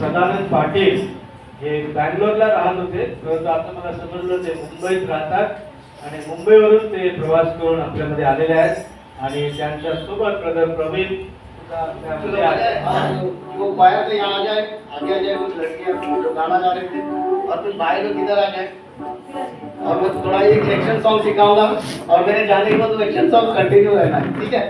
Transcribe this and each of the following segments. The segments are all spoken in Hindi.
सदानंद पाटील हे बँगलोरला राहत होते, परंतु आता मला समजलं ते मुंबईत राहतात आणि मुंबईवरून ते प्रवास करून आपल्यामध्ये आलेले आहेत आणि त्यांच्या सोबत ब्रदर प्रवीण वो बाहर से यहाँ आ जाए, आगे आ जाए, कुछ लड़कियाँ जो गाना गा रहे थे और कुछ भाई लोग इधर आ जाए और मैं थोड़ा एक एक्शन सॉन्ग सिखाऊंगा और मेरे जाने के बाद वो एक्शन सॉन्ग कंटिन्यू रहना है, ठीक है।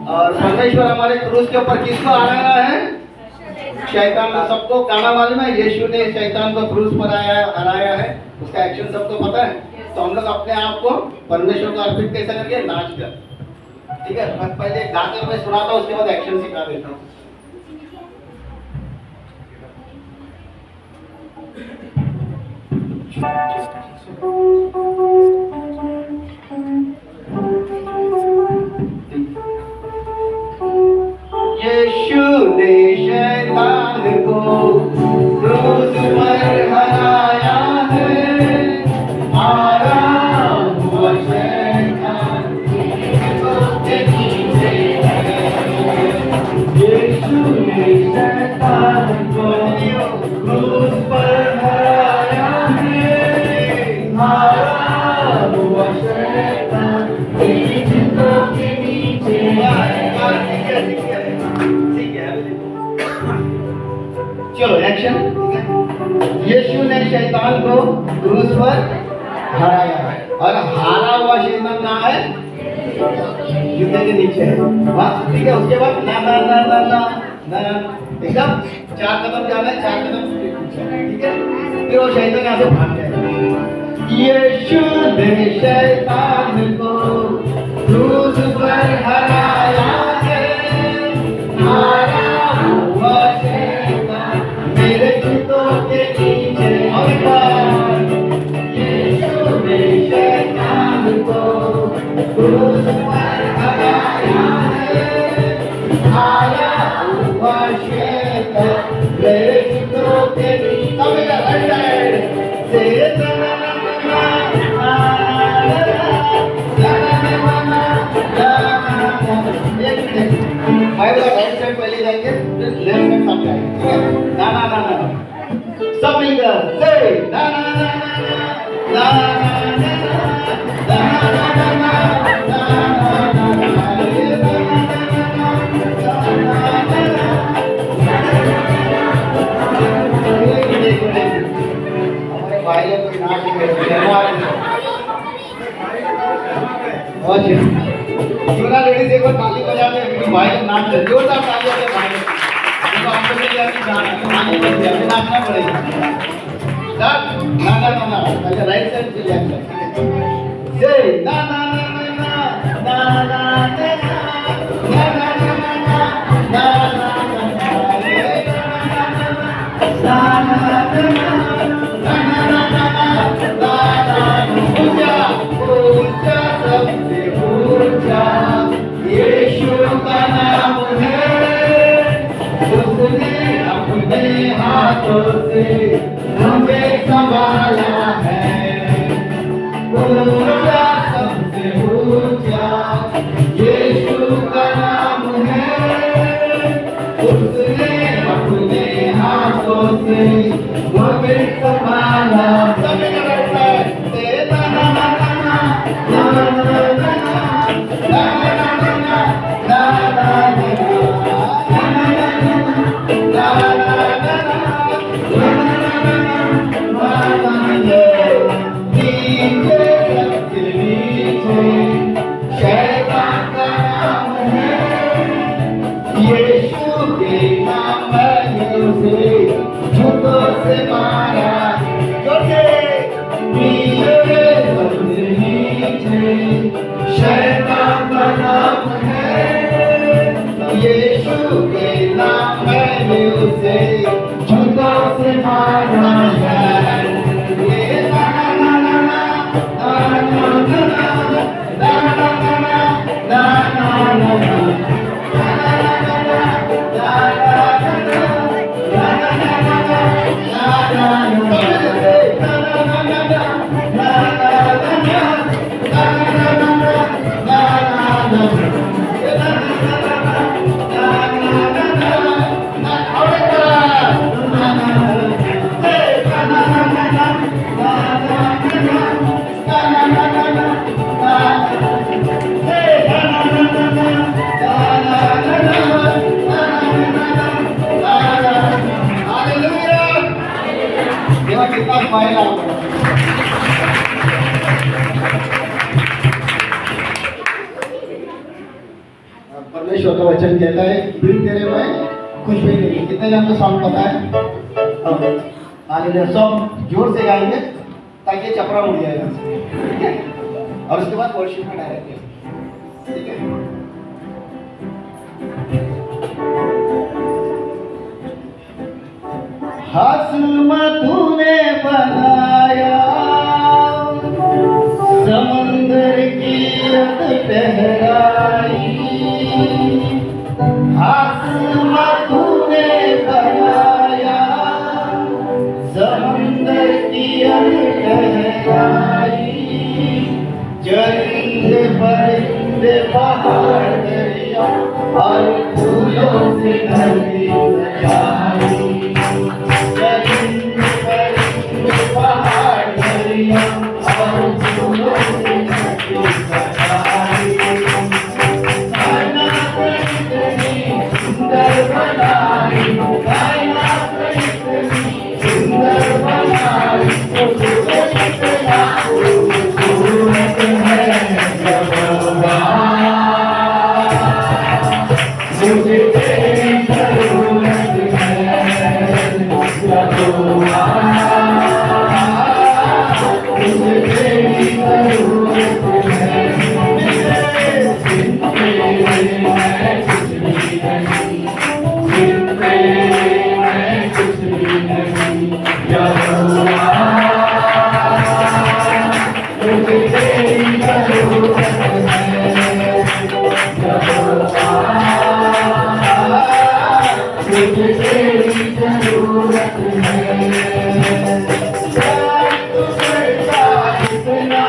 और परमेश्वर हमारे क्रूस के ऊपर किसको हराया है? शैतान को। सबको गाना मालूम है, यीशु ने शैतान को क्रूस पर हराया है, उसका एक्शन सबको पता है। तो हम लोग अपने आप को परमेश्वर को अर्पित कैसे करेंगे? नाच कर, ठीक है। मैं पहले गाते हुए सुनाता हूँ, उसके बाद एक्शन सिखा देता हूँ। यीशु ने शैतान को क्रूस पर हराया है, आराम हुआ शैतान के नीचे है। यीशु ने शैतान को क्रूस पर हराया है, आराम हुआ शैतान के नीचे है। चलो एक्शन। यीशु ने शैतान को क्रूस पर हराया है और हारा हुआ शैतान कहाँ है? जूते के नीचे है, बस ठीक है। उसके बाद ना ना ना ना ना ना एकदम 4 कदम जाना है, 4 कदम ठीक है। फिर वो शैतान यहाँ से भाग जाएगा। यीशु ने शैतान को क्रूस पर हराया है, हारा हुआ शैतान मेरे जूतों के नीचे। और एक बार यीशु ने शैतान को क्रूस पर हराया है, हारा हुआ शैतान मेरे जूतों के नीचे। सब इधर हट जाए से राइट साइड पहले जाएंगे, फिर लेफ्ट साइड सब जाएंगे, ठीक है। ना ना ना ना सब मिलकर से ना ना ना ना हमारे भाई लोग कोई नाच पूरा लेडीज एक बार ताली बजाते हैं, भाई लोग नाच रहे, जोरदार ताली बजाते भाई लोग। तो आपको नहीं जाती गाना बज गया, नाचना पड़ेगा। स्टार्ट। ना ना ना ना अच्छा राइट साइड से लेफ्ट साइड से ना ना ना ना ना ना ना हमें संभाला है, ऊंचा सबसे ऊंचा यीशु का नाम है। उसने अपने हाथों से हमें संभाला। देवा कितना पाहिला परमेश्वर का वचन कहता है दिल तेरे में कुछ भी नहीं। कितने जन को सॉन्ग पता है? हालेलुया। सॉन्ग जोर से गाएंगे ताकि चपरा उड़ जाएगा, ठीक है? और उसके बाद वर्शिप में डायरेक्ट, ठीक है? हस्म तूने बनाया समंदर की रत टहराई, हस्म तूने बनाया समंदर की रत टहराई, चरिंदे परिंदे पहाड़ दरिया और फूलों से धरती सजाई, पहाड़ दरिया और फूलों से धरती सजाई, कायनात इतनी सुंदर बनाई, कायनात इतनी सुंदर बनाई, तुझे कितना खूबसूरत है यहोवा, मुझे तेरी जरूरत है यहोवा, मुझे तेरी जरूरत है, बिन तेरे मैं कुछ भी नहीं, बिन तेरे मैं कुछ भी नहीं यहोवा, मुझे तेरी जरूरत है यहोवा, मुझे तेरी जरूरत है। प्यार तू करता इतना,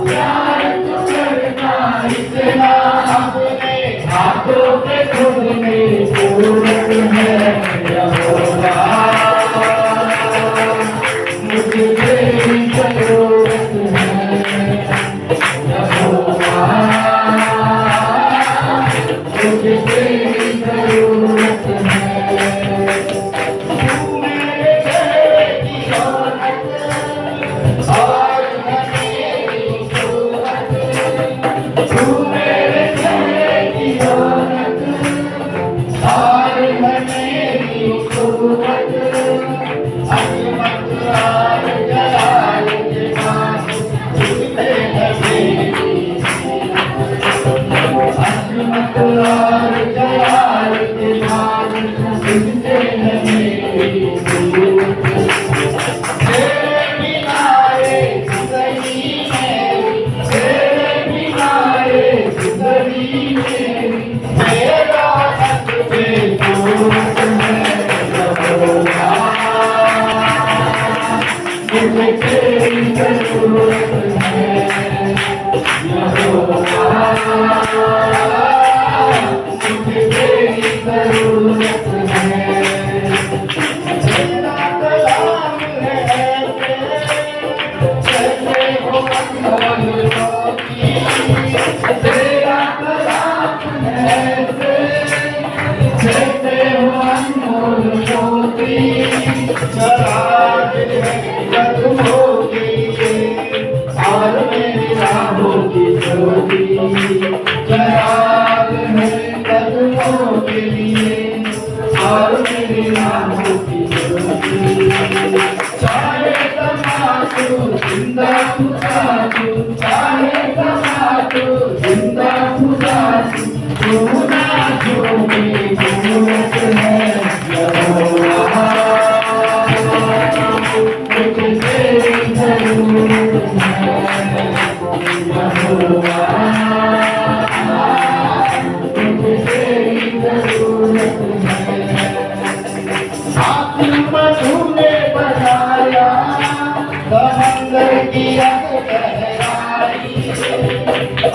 प्यार तू करता इतना, अपने हाथों पे खुद में जरूरत है यहोवा, मुझे तेरी जरूरत है यहोवा, मुझे तेरी जरूरत है। तू मेरे घर की रौनक और मेरी सूरत, तू मेरे घर की रौनक और मेरी सूरत, अजमत और जलाल के पास तुझसे है मेरी, अजमत और जलाल के पास तुझसे है मेरी सूरत, तेरे बिना ये जिंदगी मेरी, तेरे बिना ये जिंदगी मेरी, मेरा हक बेसूरत है यहोवा, मुझे तेरी जरूरत है यहोवा, मुझे तेरी जरूरत है। तेरा कलाम है जैसे हो अनमोल मोती, तेरा कलाम है जैसे हो अनमोल मोती, चराग है कदमों के लिए और मेरी राहों की ज्योति, चराग है कदमों के लिए और मेरी राहों की ज्योति, चाहे तमाशू जिंदा खुदा तू, चाहे तमाशू जिंदा खुदा तू ना जो मेरी जरूरत है यहोवा, मुझे तेरी जरूरत है यहोवा, मुझे तेरी जरूरत है। आत्मा तूने बनाया समंदर की अग गहराई,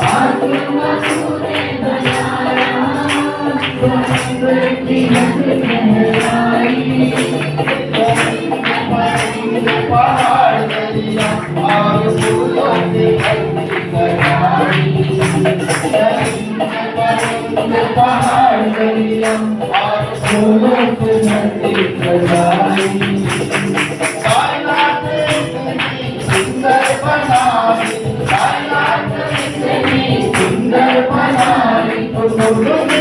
आत्मा तूने बनाया समंदर की अग गहराई, में पहाड़ दरिया और फूलों से भरी सजाई। जमीन में पहाड़ दरिया और फूलों से भरी सजाई। कायनात इतनी सुंदर बनाई, कायनात इतनी सुंदर बनाई, तो फूलों में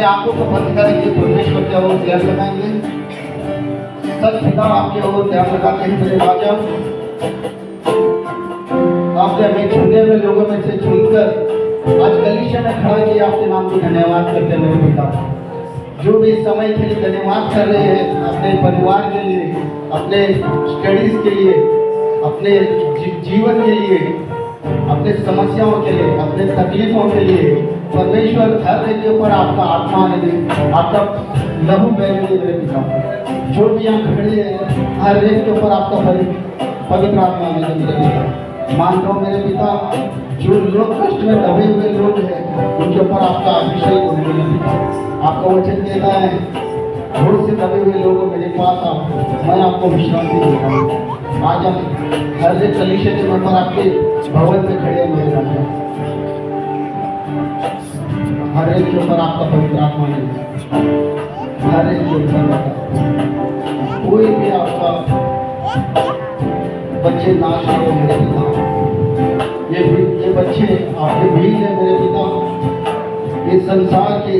आंखों को बंद करेंगे, परमेश्वर की ओर ध्यान लगाएंगे। सच पिता आपकी ओर ध्यान लगाते हैं मेरे राजा। आपने हमें चुने हुए लोगों में से चुनकर आज कलीसिया में खड़ा किया, आपके नाम को धन्यवाद करते हैं मेरे पिता। जो भी इस समय के लिए धन्यवाद कर रहे हैं, अपने परिवार के लिए, अपने स्टडीज के लिए, अपने जीवन के लिए, अपने समस्याओं के लिए, अपने तकलीफों के लिए, परमेश्वर हर एक के ऊपर आपका आत्मा ने आपका लहू बहने मेरे पिता। जो भी यहाँ खड़े हैं हर एक के ऊपर आपका पवित्र आत्मा ने मेरे पिता। मान लो मेरे पिता, जो लोग कष्ट में दबे हुए लोग हैं उनके ऊपर आपका अभिषेक हो मेरे पिता। आपका वचन कहता है बहुत से दबे हुए लोग मेरे पास आप, मैं आपको विश्रांति देता हूँ। आज हम हर एक कलीसिया के ऊपर आपके भवन में खड़े हुए राजा, हर एक के ऊपर आपका पवित्र आत्मा है, हर एक के ऊपर कोई भी आपका बच्चे नाश हो मेरे पिता। ये बच्चे आपके बीच है मेरे पिता। इस संसार के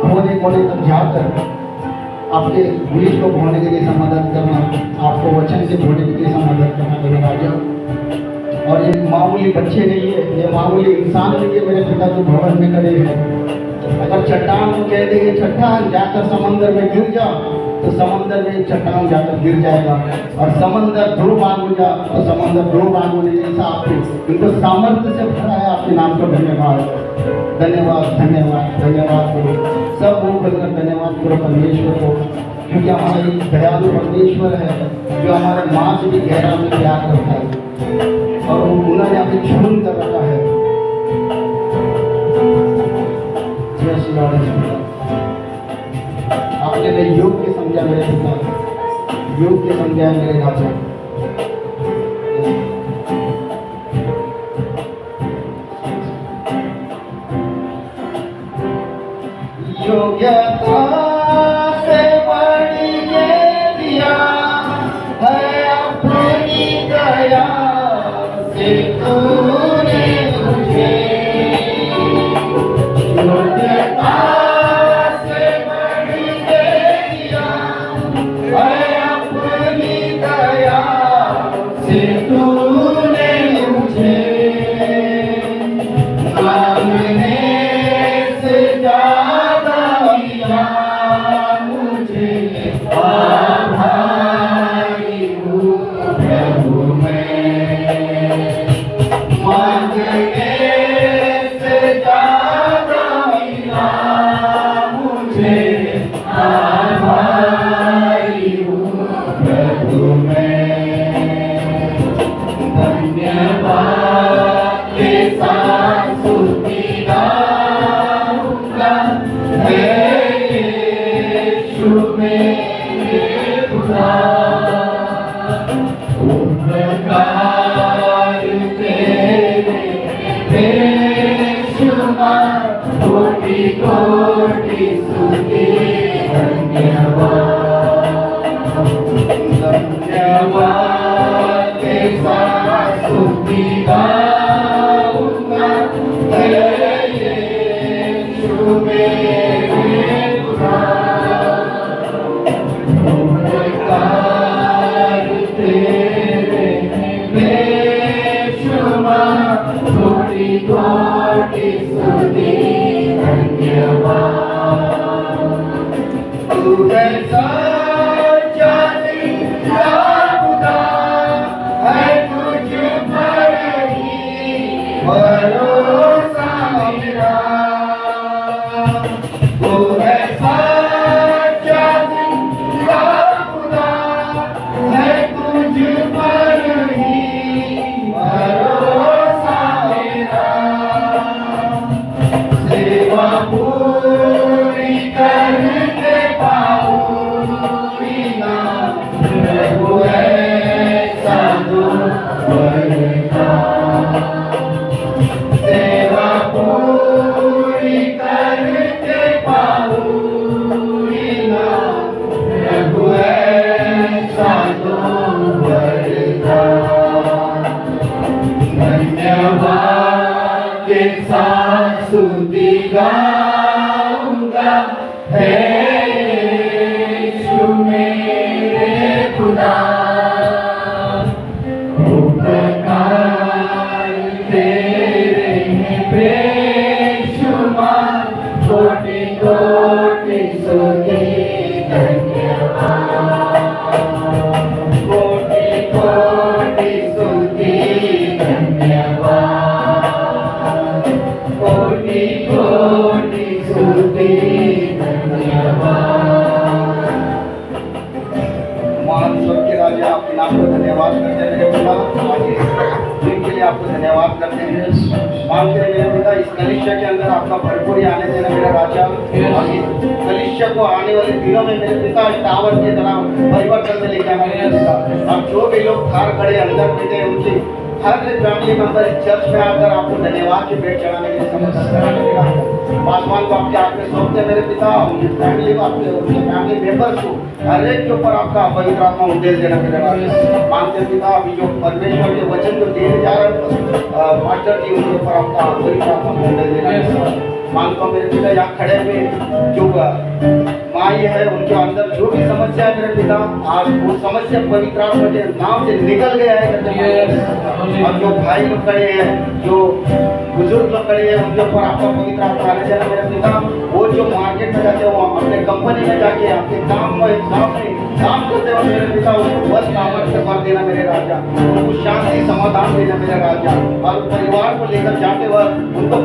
कोने कोने तक जाकर आपके बीज को बोने के लिए मदद करना, आपको वचन से बोने के लिए मदद करना मेरे राजा। और ये मामूली बच्चे नहीं है, ये मामूली इंसान नहीं है मेरे पिता जो भवन में खड़े हैं। अगर चट्टान को कह देंगे चट्टान जाकर समंदर में गिर जा, तो समंदर में चट्टान जाकर गिर जाएगा। और समंदर दो भाग हो जा तो समंदर दो भाग होने जैसा आपको इनको सामर्थ्य से भरा है। आपके नाम को धन्यवाद, धन्यवाद, धन्यवाद, धन्यवाद करो। सब लोग धन्यवाद करो परमेश्वर को, क्योंकि हमारा एक दयालु परमेश्वर है जो हमारे माँ से भी गहरा में प्यार करता है और उन्होंने हमें छून कर रखा है। आपने मेरे योग्य समझा मेरे पिता, योग्य समझा मेरे राजा। योग्यता से बड़ी ये दिया है अपनी दया से तूने मुझे। योग्यता से बड़ी ये दिया है अपनी दया से तूने मुझे। मांगने से ज्यादा मिला मुझे, आभारी हूँ प्रभु मैं। मांगने से ज्यादा मिला मुझे, आभारी हूँ प्रभु मैं। धन्यवाद के साथ स्तुति गाऊंगा, हे यीशु मेरे स्तुति धन्यवाद, कोटि कोटि स्तुति धन्यवाद, कोटि कोटि स्तुति धन्यवाद। महान स्वर्ग के राजा, आपके नाम को धन्यवाद करते हैं मेरे पिता, आज इस दिन के लिए आपको धन्यवाद करते हैं। मांगते हैं मेरे पिता, इस कलिसिया के अंदर आपका भरपूरी आने देना मेरा राजा, और इस कलिसिया को आने वाले दिनों में मेरे पिता टावर की तरह परिवर्तन में लेके आना मेरे पिता। और जो भी लोग बाहर खड़े अंदर बैठे उनकी हर फैमिली मेंबर इस चर्च में आकर आपको धन्यवाद की भेंट चढ़ाने के लिए समर्थन कराने के लिए पासवान को आपके हाथ में सौंपते हैं मेरे पिता, उनकी फैमिली को, आपके फैमिली मेंबर्स को हर एक के ऊपर आपका पवित्र आत्मा उद्देश देना मेरे राजा। मांगते हैं पिता, अभी जो परमेश्वर के वचन को देने जा रहे हैं मास्टर जी, उनके ऊपर आपका पवित्र आत्मा उद्देश देना। मांगता हूँ मेरे पिता, यहाँ खड़े हुए जो माई है उनके अंदर जो भी समस्या है मेरे पिता, आज वो समस्या पवित्र आत्मा के नाम से निकल गया है। और जो भाई लोग खड़े हैं, जो बुजुर्ग लोग खड़े हैं, उनके ऊपर आपका पवित्र आत्मा आने देना मेरे पिता। वो जो मार्केट में जाते हो, अपने कंपनी में जाके आपके काम करते हो मेरे पिता, उनको बस कामत से भर देना मेरे राजा, उनको शांति समाधान देना मेरे राजा। और परिवार को लेकर जाते वक्त उनको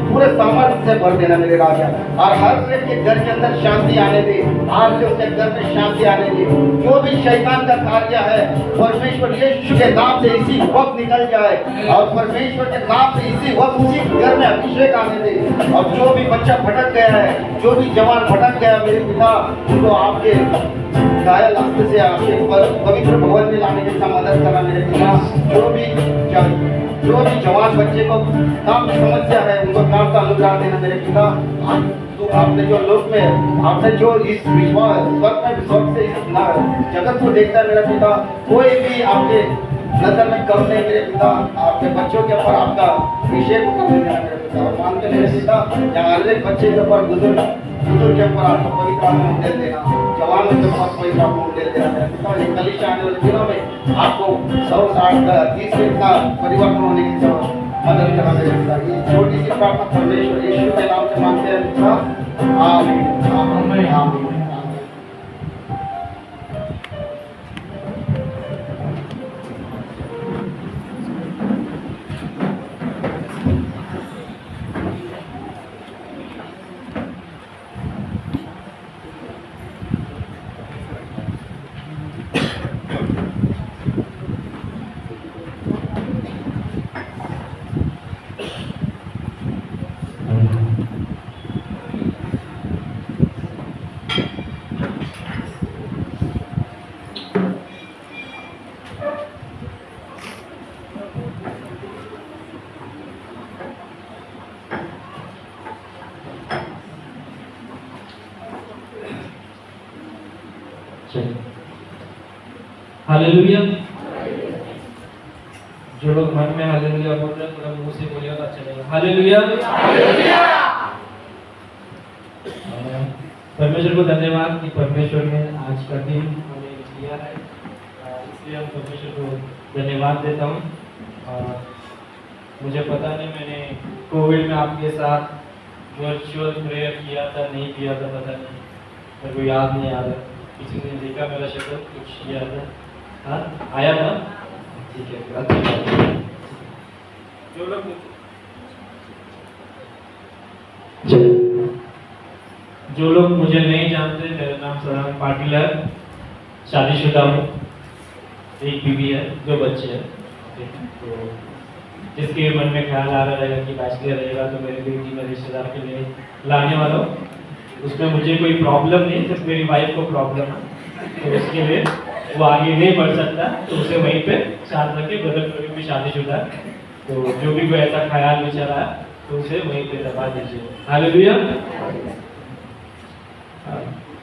पूरे सामर्थ्य से भर देना मेरे राजा। और हर एक के घर के अंदर शांति आने दे, आज से उसके घर में शांति आने दे। जो भी शैतान का कार्य है परमेश्वर यीशु के नाम से इसी वक्त निकल जाए, और परमेश्वर के नाम से इसी वक्त उसी घर में अभिषेक आने दे। और जो भी बच्चा भटक गया है, जो भी जवान भटक गया मेरे पिता, उनको आपके घायल हस्त से आपके पवित्र भवन में लाने के लिए मदद करना मेरे पिता। जो भी जवान बच्चे को काम की समस्या है, उनको काम का अनुग्रह देना मेरे पिता। तो आपने जो लोक में, आपने जो इस विश्वास स्वर्ग से इस जगत को देखता है मेरा पिता, कोई भी आपके नजर में कम नहीं मेरे पिता। आपके बच्चों के ऊपर आपका अभिषेक देना मेरे पिता। और मानते मेरे पिता, यहाँ हर एक बच्चे के ऊपर बुजुर्ग के ऊपर आपको पवित्र आत्मा उद्देश देना, जवानों के ऊपर पवित्र आत्मा उद्देश देना मेरे पिता। ये कलिसिया आने वाले दिनों में आपको 100-60-30 मिनट का परिवर्तन होने की मदद करना मेरे पिता। ये छोटी सी प्रार्थना परमेश्वर यीशु के नाम से मांगते हैं पिता, आमीन आमीन आमीन। हालेलुया। जो लोग मन में हालेलुया बोल रहे हैं थोड़ा मुंह से बोलिएगा तो अच्छा लगेगा। हालेलुया। परमेश्वर को धन्यवाद कि परमेश्वर ने आज का दिन हमें दिया है, इसलिए हम परमेश्वर को धन्यवाद देता हूँ। मुझे पता नहीं मैंने कोविड में आपके साथ वर्चुअल प्रेयर किया था नहीं किया था, पता नहीं, मेरे को याद नहीं आ रहा। किसी ने देखा मेरा शक्ल कुछ किया था, हाँ आया था, ठीक है। जो लोग मुझे नहीं जानते, मेरा नाम सदानंद पाटिल है, शादीशुदा हूँ, एक बीवी है, 2 बच्चे हैं। तो जिसके मन में ख्याल आ रहा रहेगा कि बैचलर रहेगा तो मेरे बेटी में रिश्तेदार के लिए लाने वाला हूँ, उसमें मुझे कोई प्रॉब्लम नहीं, सिर्फ मेरी वाइफ को प्रॉब्लम है, तो उसके लिए वो आगे नहीं बढ़ सकता, तो उसे वहीं पे साथ रखे। बदल भी शादीशुदा है, तो जो भी कोई ऐसा ख्याल विचार आया तो उसे वहीं पे दबा दीजिए। हालेलुया।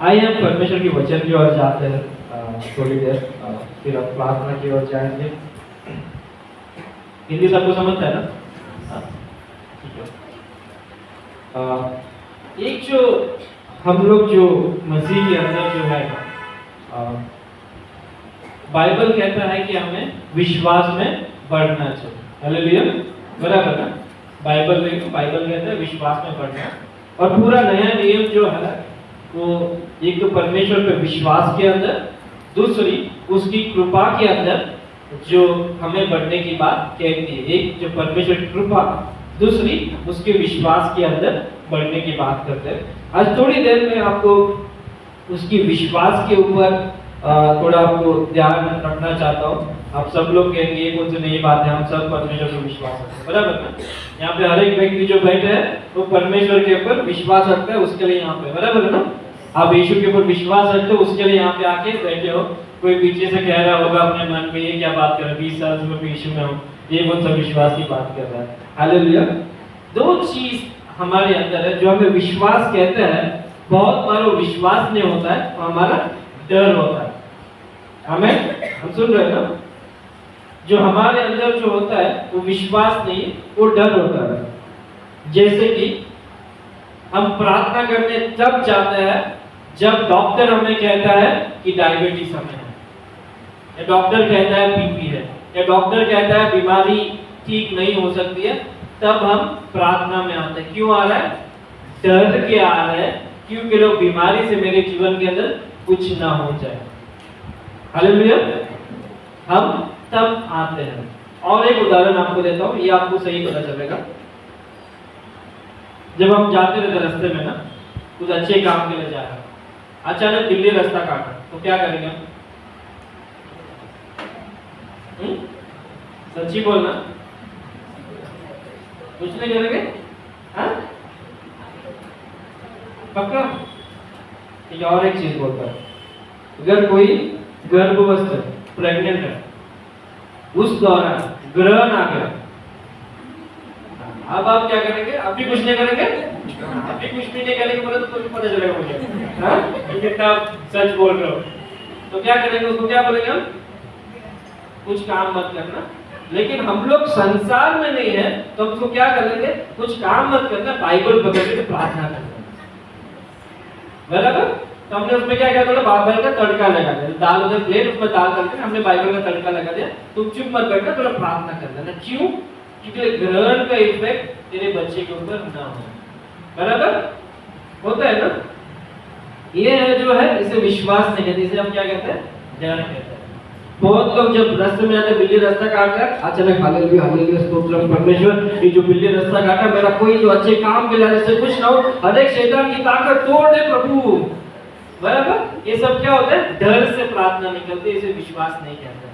आइए हम परमेश्वर की वचन की ओर जाते हैं थोड़ी देर, फिर हम प्रार्थना की ओर जाएंगे। हिंदी सबको समझता है ना? ठीक है। एक जो हम लोग जो मसीह के अंदर जो है, बाइबल कहता है कि हमें विश्वास में बढ़ना चाहिए। हालेलुया, बराबर ना? बाइबल कहता है विश्वास में बढ़ना। और पूरा नया नियम जो है वो एक तो परमेश्वर पे विश्वास के अंदर, दूसरी उसकी कृपा के अंदर जो हमें बढ़ने की बात कहती है। एक जो परमेश्वर की कृपा, दूसरी उसके विश्वास के अंदर बढ़ने की बात करते हैं। आज थोड़ी देर में आपको उसकी विश्वास के ऊपर थोड़ा आपको ध्यान रखना चाहता हूँ। आप सब लोग कहेंगे ये कौन सी नई बात है, हम सब परमेश्वर पर विश्वास रखते हैं, बराबर ना? यहाँ पे हर एक व्यक्ति जो बैठे हैं वो परमेश्वर के ऊपर विश्वास रखता है, उसके लिए यहाँ पे, बराबर ना? आप यीशु के ऊपर विश्वास रखते हो, उसके लिए यहाँ पे आके बैठे हो। कोई पीछे से कह रहा होगा अपने मन में, ये क्या बात कर रहा है, 20 साल से मैं यीशु में हूँ, ये कौन सा विश्वास की बात कर रहा है। हालेलुया। दो चीज हमारे अंदर है जो हमें विश्वास कहते हैं। बहुत बार वो विश्वास नहीं होता है, तो हमारा डर होता है। हमें, हम सुन रहे हैं ना? जो हमारे अंदर जो होता है वो विश्वास नहीं, वो डर होता है। जैसे कि हम प्रार्थना करने तब जाते हैं जब डॉक्टर हमें कहता है कि डायबिटीज हमें है, या डॉक्टर कहता है बीपी है, या डॉक्टर कहता है बीमारी ठीक नहीं हो सकती है, तब हम प्रार्थना में आते हैं। क्यों आ रहा है? डर के आ रहा है, क्योंकि लोग बीमारी से मेरे जीवन के अंदर कुछ ना हो जाए। हालेलुया। हम तब आते हैं। और एक उदाहरण आपको देता हूँ, ये आपको सही पता चलेगा। जब हम जाते रहते रास्ते में ना, कुछ अच्छे काम के लिए जा रहे हैं, अचानक बिल्ली रास्ता काटा, तो क्या करेंगे हम? सच्ची बोलना, कुछ नहीं करेंगे? हाँ? पक्का? ठीक है, और एक चीज बोलता है, अगर कोई गर्भवस्थ प्रेग्नेंट है, उस दौरान ग्रहण आ गया, अब आप क्या करेंगे? अभी कुछ नहीं करेंगे? अभी कुछ भी नहीं करेंगे बोले तो कुछ पता चलेगा मुझे, हाँ? कितना सच बोल रहे हो। तो क्या करेंगे? उसको क्या बोलेंगे हम? कुछ काम मत करना। लेकिन हम लोग संसार में नहीं है, तो हमको क्या कर लेंगे? कुछ काम मत करना, बाइबल पकड़ के प्रार्थना करना, बराबर? तो हमने उसमें क्या किया? थोड़ा बाइबल का तड़का लगा दिया, दाल उधर प्लेट, उसमें दाल करके हमने बाइबल का तड़का लगा दिया। तुम चुप मत करना, थोड़ा प्रार्थना कर लेना। क्यों? क्योंकि ग्रहण का इफेक्ट तेरे बच्चे के ऊपर ना हो, बराबर? होता है ना? ये है जो है, इसे विश्वास नहीं कहते, इसे हम क्या कहते हैं? डर कहते हैं। बहुत लोग जब रास्ते में आते, बिल्ली रास्ता काट रहा है, अचानक हालेलुया हालेलुया स्तोत्रम परमेश्वर, ये जो बिल्ली रास्ता काटा, मेरा कोई तो अच्छे काम के लिए से कुछ ना हो, हर एक शैतान की ताकत तोड़ दे प्रभु, बराबर? ये सब क्या होता है? डर से प्रार्थना निकलती है, इसे विश्वास नहीं कहते।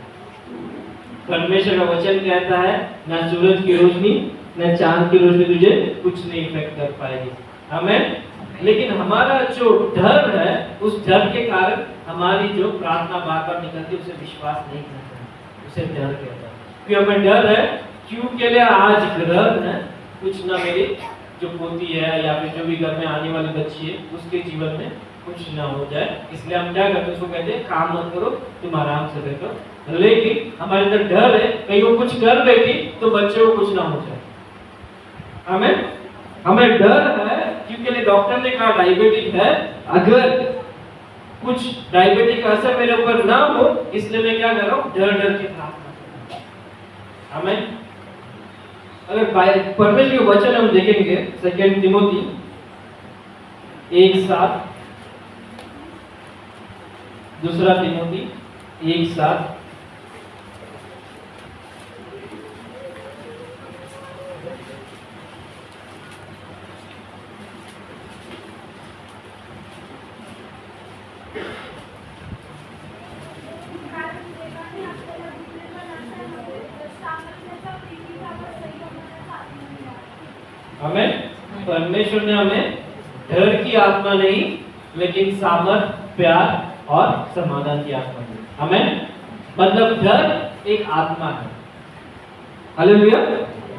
परमेश्वर का वचन कहता है, ना सूरज की रोशनी ना चांद की रोशनी तुझे कुछ नहीं इफेक्ट कर पाएगी। हमें, लेकिन हमारा जो डर है, उस डर के कारण हमारी जो प्रार्थना बार बार निकलती है, उसे विश्वास नहीं करते, उसे डर कहता है। क्यों हमें डर है? क्यों के लिए आज ग्रहण है, कुछ ना मेरी जो पोती है या फिर जो भी घर में आने वाली बच्ची है, उसके जीवन में कुछ ना हो जाए। इसलिए हम क्या करते हैं? उसको कहते हैं काम मत करो, तुम आराम से बैठो। लेकिन हमारे अंदर डर है, कहीं वो कुछ कर बैठी तो बच्चे को कुछ ना हो जाए। हमें डर है क्योंकि डॉक्टर ने कहा डायबिटिक है, अगर कुछ डायबिटिक का असर मेरे ऊपर ना हो, इसलिए मैं क्या कर रहा हूँ? डर डर के प्रार्थना कर रहा हूं। हमें अगर परमेश्वर के वचन हम देखेंगे, 2 तिमोथी 1:7, 2 तिमोथी 1:7, हमें परमेश्वर ने हमें डर की आत्मा नहीं, लेकिन सामर्थ, प्यार और समाधान की आत्मा दी। हमें मतलब डर एक आत्मा है। हालेलुया।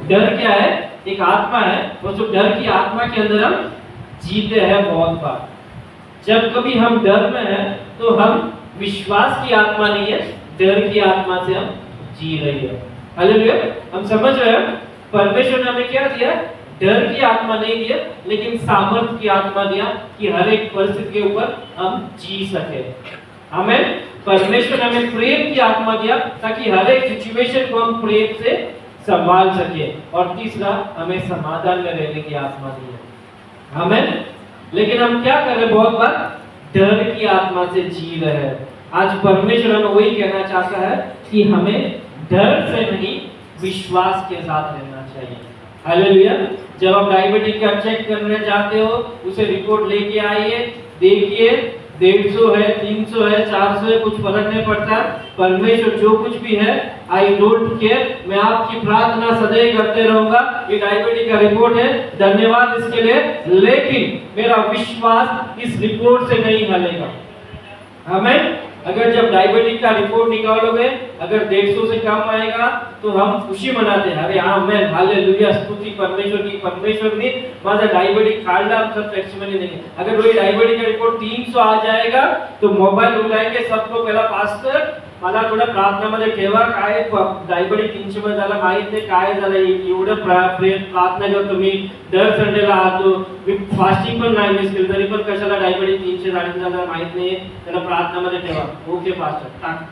डर क्या है? एक आत्मा है। और जो डर की आत्मा के अंदर हम जीते हैं बहुत बार। जब कभी हम डर में हैं तो हम विश्वास की आत्मा नहीं है, डर की आत्मा से हम जी रही है। हालेलुया। हम समझ रहे हैं? परमेश्वर ने हमें क्या दिया? डर की आत्मा नहीं दिया, लेकिन सामर्थ की आत्मा दिया कि हर एक परिस्थिति के ऊपर हम जी सके। हमें परमेश्वर ने हमें प्रेम की आत्मा दिया ताकि हर एक सिचुएशन को हम प्रेम से संभाल सके। और तीसरा, हमें समाधान में रहने की आत्मा दी है। हमें लेकिन हम क्या कर रहे हैं, बहुत बार डर की आत्मा से जी रहे हैं। आज परमेश्वर हमें वही कहना चाहता है कि हमें डर से नहीं, विश्वास के साथ रहना चाहिए। हालेलुया। जब आप डायबिटीज का चेक करने जाते हो, उसे रिपोर्ट लेके आइए, देखिए 150 है, 300 है, 400 है, कुछ फर्क नहीं पड़ता। परमेश्वर जो कुछ भी है, आई डोंट केयर, मैं आपकी प्रार्थना सदैव करते रहूंगा। ये डायबिटीज का रिपोर्ट है, धन्यवाद इसके लिए, लेकिन मेरा विश्वास इस रिपोर्ट से नहीं हलेगा। आमीन। अगर जब डायबिटीज का रिपोर्ट निकालोगे, अगर 150 से कम आएगा तो हम खुशी मनाते हैं, अरे आमेन, हालेलुया, स्तुति परमेश्वर की, परमेश्वर ने माझा डायबिटीज काढला, आमचा टेस्टमनी नहीं। अगर वही डायबिटीज का रिपोर्ट 300 आ जाएगा तो मोबाईल उठाएंगे, सबको पहला पास्टर मला थोडं प्रार्थनामध्ये ठेवा, काय डायबिटीज 300 मध्ये झाला माहित नाही, काय झालं एवढं प्रार्थना करतो मी, दर संडेला आतो, मी फास्टिंग पण नाही मिस केलं, तरी पण कशाला डायबिटीज 300 झालं माहित नाही, त्याला प्रार्थनामध्ये ठेवा। ओके पास्टर, टाक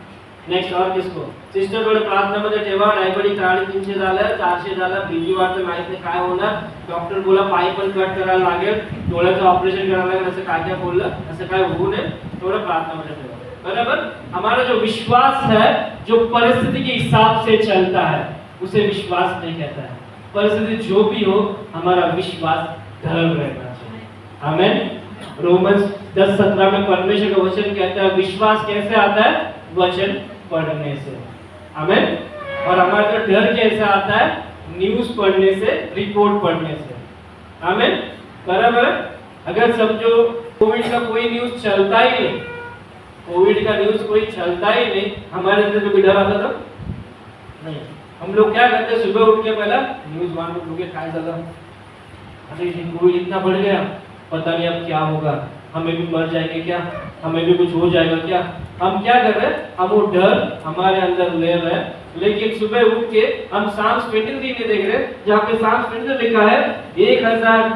नेक्स्ट। और किसको, सिस्टर थोडं प्रार्थनामध्ये ठेवा, डायबिटीज 350 झालं, 400 झालं, बीपी वाढतं, माहित नाही काय होणार, डॉक्टर बोला पाय पण कट करायला लागेल, डोळ्याचं ऑपरेशन करायला लागेल, असं काय बोललं, असं काय होऊ नये, थोडं प्रार्थनामध्ये ठेवा। बराबर। हमारा जो विश्वास है, जो परिस्थिति के हिसाब से चलता है, उसे विश्वास नहीं कहता है। परिस्थिति जो भी हो, हमारा विश्वास ढल रहना चाहिए। आमीन। रोमन्स 10:17 में परमेश्वर का वचन कहता है, विश्वास कैसे आता है, वचन पढ़ने से। आमीन। और हमारा डर कैसे आता है, न्यूज़ पढ़ने से, रिपोर्ट पढ़ने से। आमीन। बराबर। अगर समझो कोविड का कोई न्यूज़ चलता ही नहीं, कोविड का न्यूज़ कोई चलता ही नहीं, हमारे अंदर कभी डर आता था नहीं। हम लोग क्या करते, सुबह उठ के पहला न्यूज़ वन को लोग काय झालं, अरे कोविड इतना बढ़ गया, पता नहीं अब क्या होगा, हमें भी मर जाएंगे क्या, हमें भी कुछ हो जाएगा क्या। हम क्या कर रहे हैं, हम वो डर हमारे अंदर ले रहे हैं। लेकिन सुबह उठ के हम साम्स 23 में देख रहे हैं, जहाँ पे साम्स 23 लिखा है 1000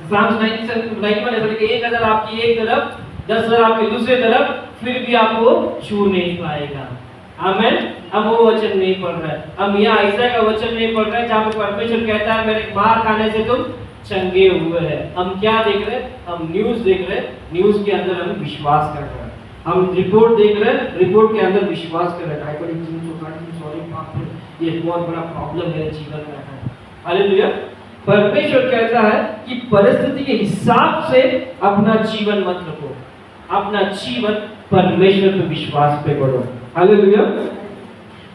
साम्स 1000 आपकी एक तरफ, 10,000 आपकी दूसरी तरफ, फिर भी आपको छू नहीं पाएगा। आमीन। हम वो वचन नहीं पढ़ रहे हैं, हम यहाँ ईसा का वचन नहीं पढ़ रहे हैं, जहाँ पे परमेश्वर कहता है मेरे मार खाने से तुम चंगे हुए हैं। हम क्या देख रहे हैं, हम न्यूज़ देख रहे हैं, न्यूज़ के अंदर हम विश्वास कर रहे हैं, हम रिपोर्ट देख रहे हैं, रिपोर्ट के अंदर विश्वास कर रहे हैं, सॉरी ये बहुत बड़ा प्रॉब्लम है जीवन में। हालेलुया। परमेश्वर कहता है कि परिस्थिति के हिसाब से अपना जीवन मत रखो, अपना जीवन परमेश्वर पे विश्वास पे करो। हालेलुया।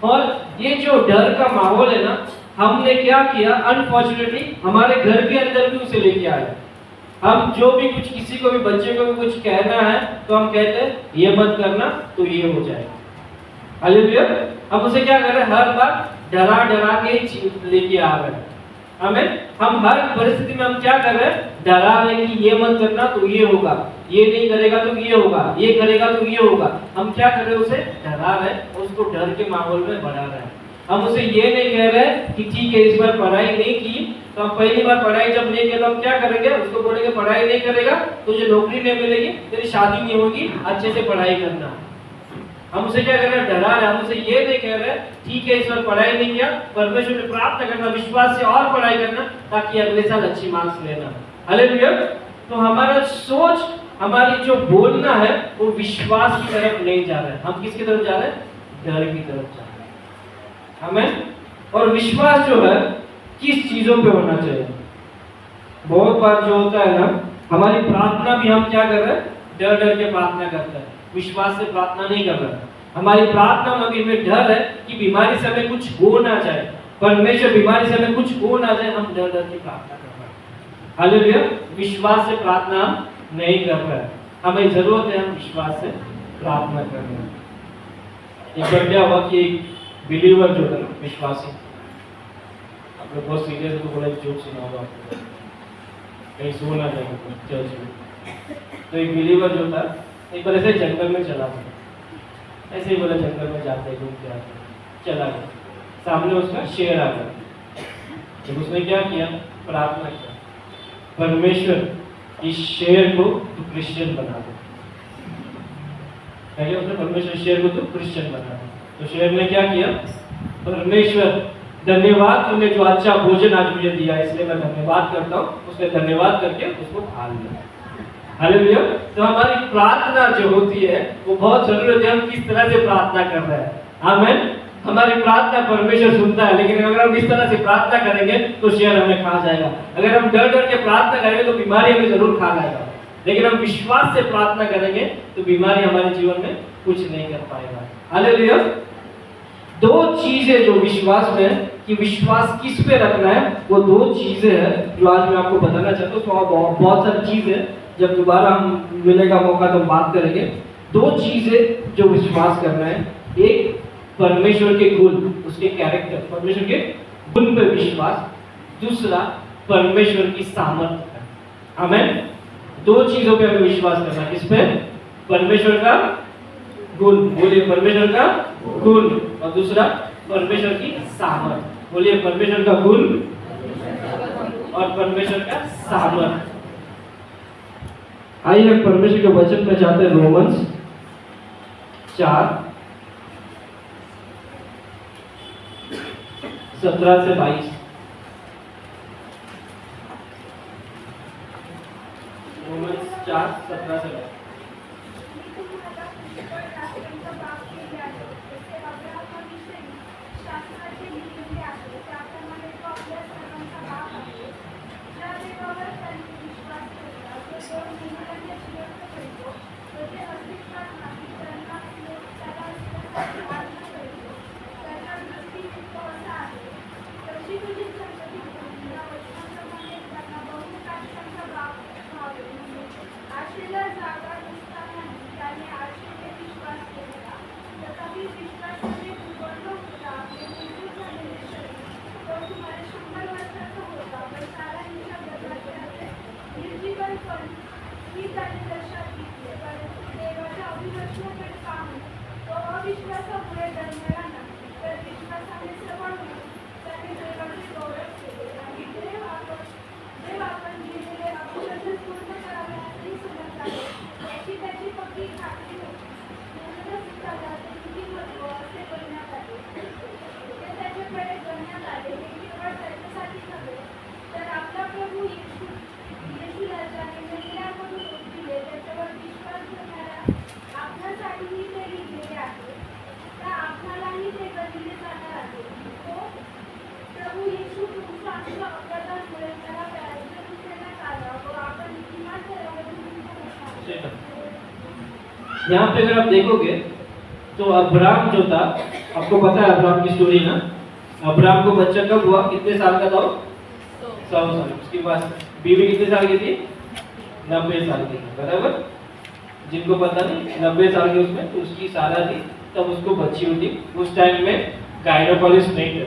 और ये जो डर का माहौल है ना, हमने क्या किया, अनफॉर्चुनेटली हमारे घर के अंदर भी उसे लेके आए। हम जो भी कुछ, किसी को भी, बच्चे को भी कुछ कहना है तो हम कहते हैं ये मत करना तो ये हो जाएगा। हालेलुया। हम उसे क्या कर रहे हैं, हर बार डरा डरा के लेके आ रहे हैं। हमें हम हर परिस्थिति में हम क्या कर रहे हैं, डरा रहे हैं कि ये मत करना तो ये होगा, ये नहीं करेगा तो ये होगा, ये करेगा तो ये होगा। हम क्या कर रहे हैं, उसे डरा रहे हैं, उसको डर के माहौल में बढ़ा रहे हैं। हम उसे ये नहीं कह रहे कि ठीक है इस बार पढ़ाई नहीं की, तो हम पहली बार पढ़ाई जब नहीं किया तो हम क्या करेंगे, उसको बोलेंगे पढ़ाई नहीं करेगा तो तुझे नौकरी नहीं मिलेगी, तेरी शादी नहीं होगी, अच्छे से पढ़ाई करना। हम उसे क्या कर रहे हैं, डरा रहे हैं। हम उसे ये नहीं कह रहे ठीक है इस बार पढ़ाई नहीं किया, परमेश्वर से प्रार्थना करना, विश्वास से और पढ़ाई करना, ताकि अगले साल अच्छी मार्क्स लेना। हालेलुया। तो हमारा सोच, हमारी जो बोलना है वो विश्वास की तरफ नहीं जा रहा है, हम किसकी तरफ जा रहे हैं, डर की तरफ जा रहे हैं। हमें और विश्वास जो है किस चीजों पे होना चाहिए। बहुत बार जो होता है ना, हमारी प्रार्थना भी हम क्या कर रहे हैं, डर डर के प्रार्थना करते हैं, विश्वास से प्रार्थना नहीं कर रहे हैं। हमारी प्रार्थना में भी हमें डर है कि बीमारी से हमें कुछ हो ना जाए, परमेश्वर बीमारी से हमें कुछ हो ना जाए, हम डर डर के प्रार्थना कर रहे हैं। हालेलुया। विश्वास से प्रार्थना नहीं कर रहे हैं, हमें जरूरत है हम विश्वास से प्रार्थना कर रहे हैं। एक बार क्या हुआ कि एक बिलीवर जो था, विश्वासी, आपने बहुत सीरियस है तो बोला एक जोक सुनाऊंगा आपको, कहीं सो ना जाएगा चर्च में। तो एक बिलीवर जो था, एक बार ऐसे जंगल में चला गया, ऐसे ही बोला जंगल में जाते घूम के आते, चला गया, सामने उसका शेर आ गया। तो उसने क्या किया, प्रार्थना किया, परमेश्वर इस शेर को तू क्रिश्चियन बना दे। उसने परमेश्वर शेर को तू क्रिश्चियन बना दे। तो शेर ने क्या किया, परमेश्वर धन्यवाद, तुमने जो अच्छा भोजन आज मुझे दिया इसलिए मैं धन्यवाद करता हूँ। उसने धन्यवाद करके उसको खा लिया। हालेलुया। तो हमारी प्रार्थना जो होती है वो बहुत जरूरत है, हम किस तरह से प्रार्थना कर रहे हैं। आमीन। हमारी प्रार्थना परमेश्वर सुनता है, लेकिन अगर हम इस तरह से प्रार्थना करेंगे तो शेर हमें खा जाएगा। अगर हम डर डर के प्रार्थना करेंगे तो बीमारी हमें जरूर खा जाएगा, लेकिन हम विश्वास से प्रार्थना करेंगे तो बीमारी हमारे जीवन में कुछ नहीं कर पाएगा। हालेलुया। दो चीजें जो विश्वास में है कि विश्वास किस पे रखना है, वो दो चीजें हैं जो आज मैं आपको बताना चाहता हूँ। तो बहुत सारी चीजें, जब दोबारा हम मिलेगा मौका तो बात करेंगे। दो चीजें जो विश्वास करना है, एक परमेश्वर के गुण, उसके कैरेक्टर, परमेश्वर के गुण पे विश्वास, दूसरा परमेश्वर की सामर्थ्य। आमीन। दो चीजों पे हमें विश्वास करना है। किस पे? परमेश्वर का गुण, बोलिए परमेश्वर का गुण, और दूसरा परमेश्वर की सामर्थ्य, बोलिए परमेश्वर का गुण और परमेश्वर का सामर्थ्य। आइए हम परमेश्वर के वचन पे जाते हैं। रोमन्स 4:17 से 22। रोमन्स 4:17 से 22। यहाँ पे अगर आप देखोगे तो अब्राहम जो था, आपको पता है अब्राहम की स्टोरी ना। अब्राहम को बच्चा कब हुआ, कितने साल का था वो? 100 साल। उसके बाद बीवी कितने साल की थी? 90 साल की, बराबर। जिनको पता नहीं, 90 साल की उसमें तो उसकी सारा थी, तब उसको बच्ची हुई थी। उस टाइम में गायनोकोलॉजिस्ट नहीं थे,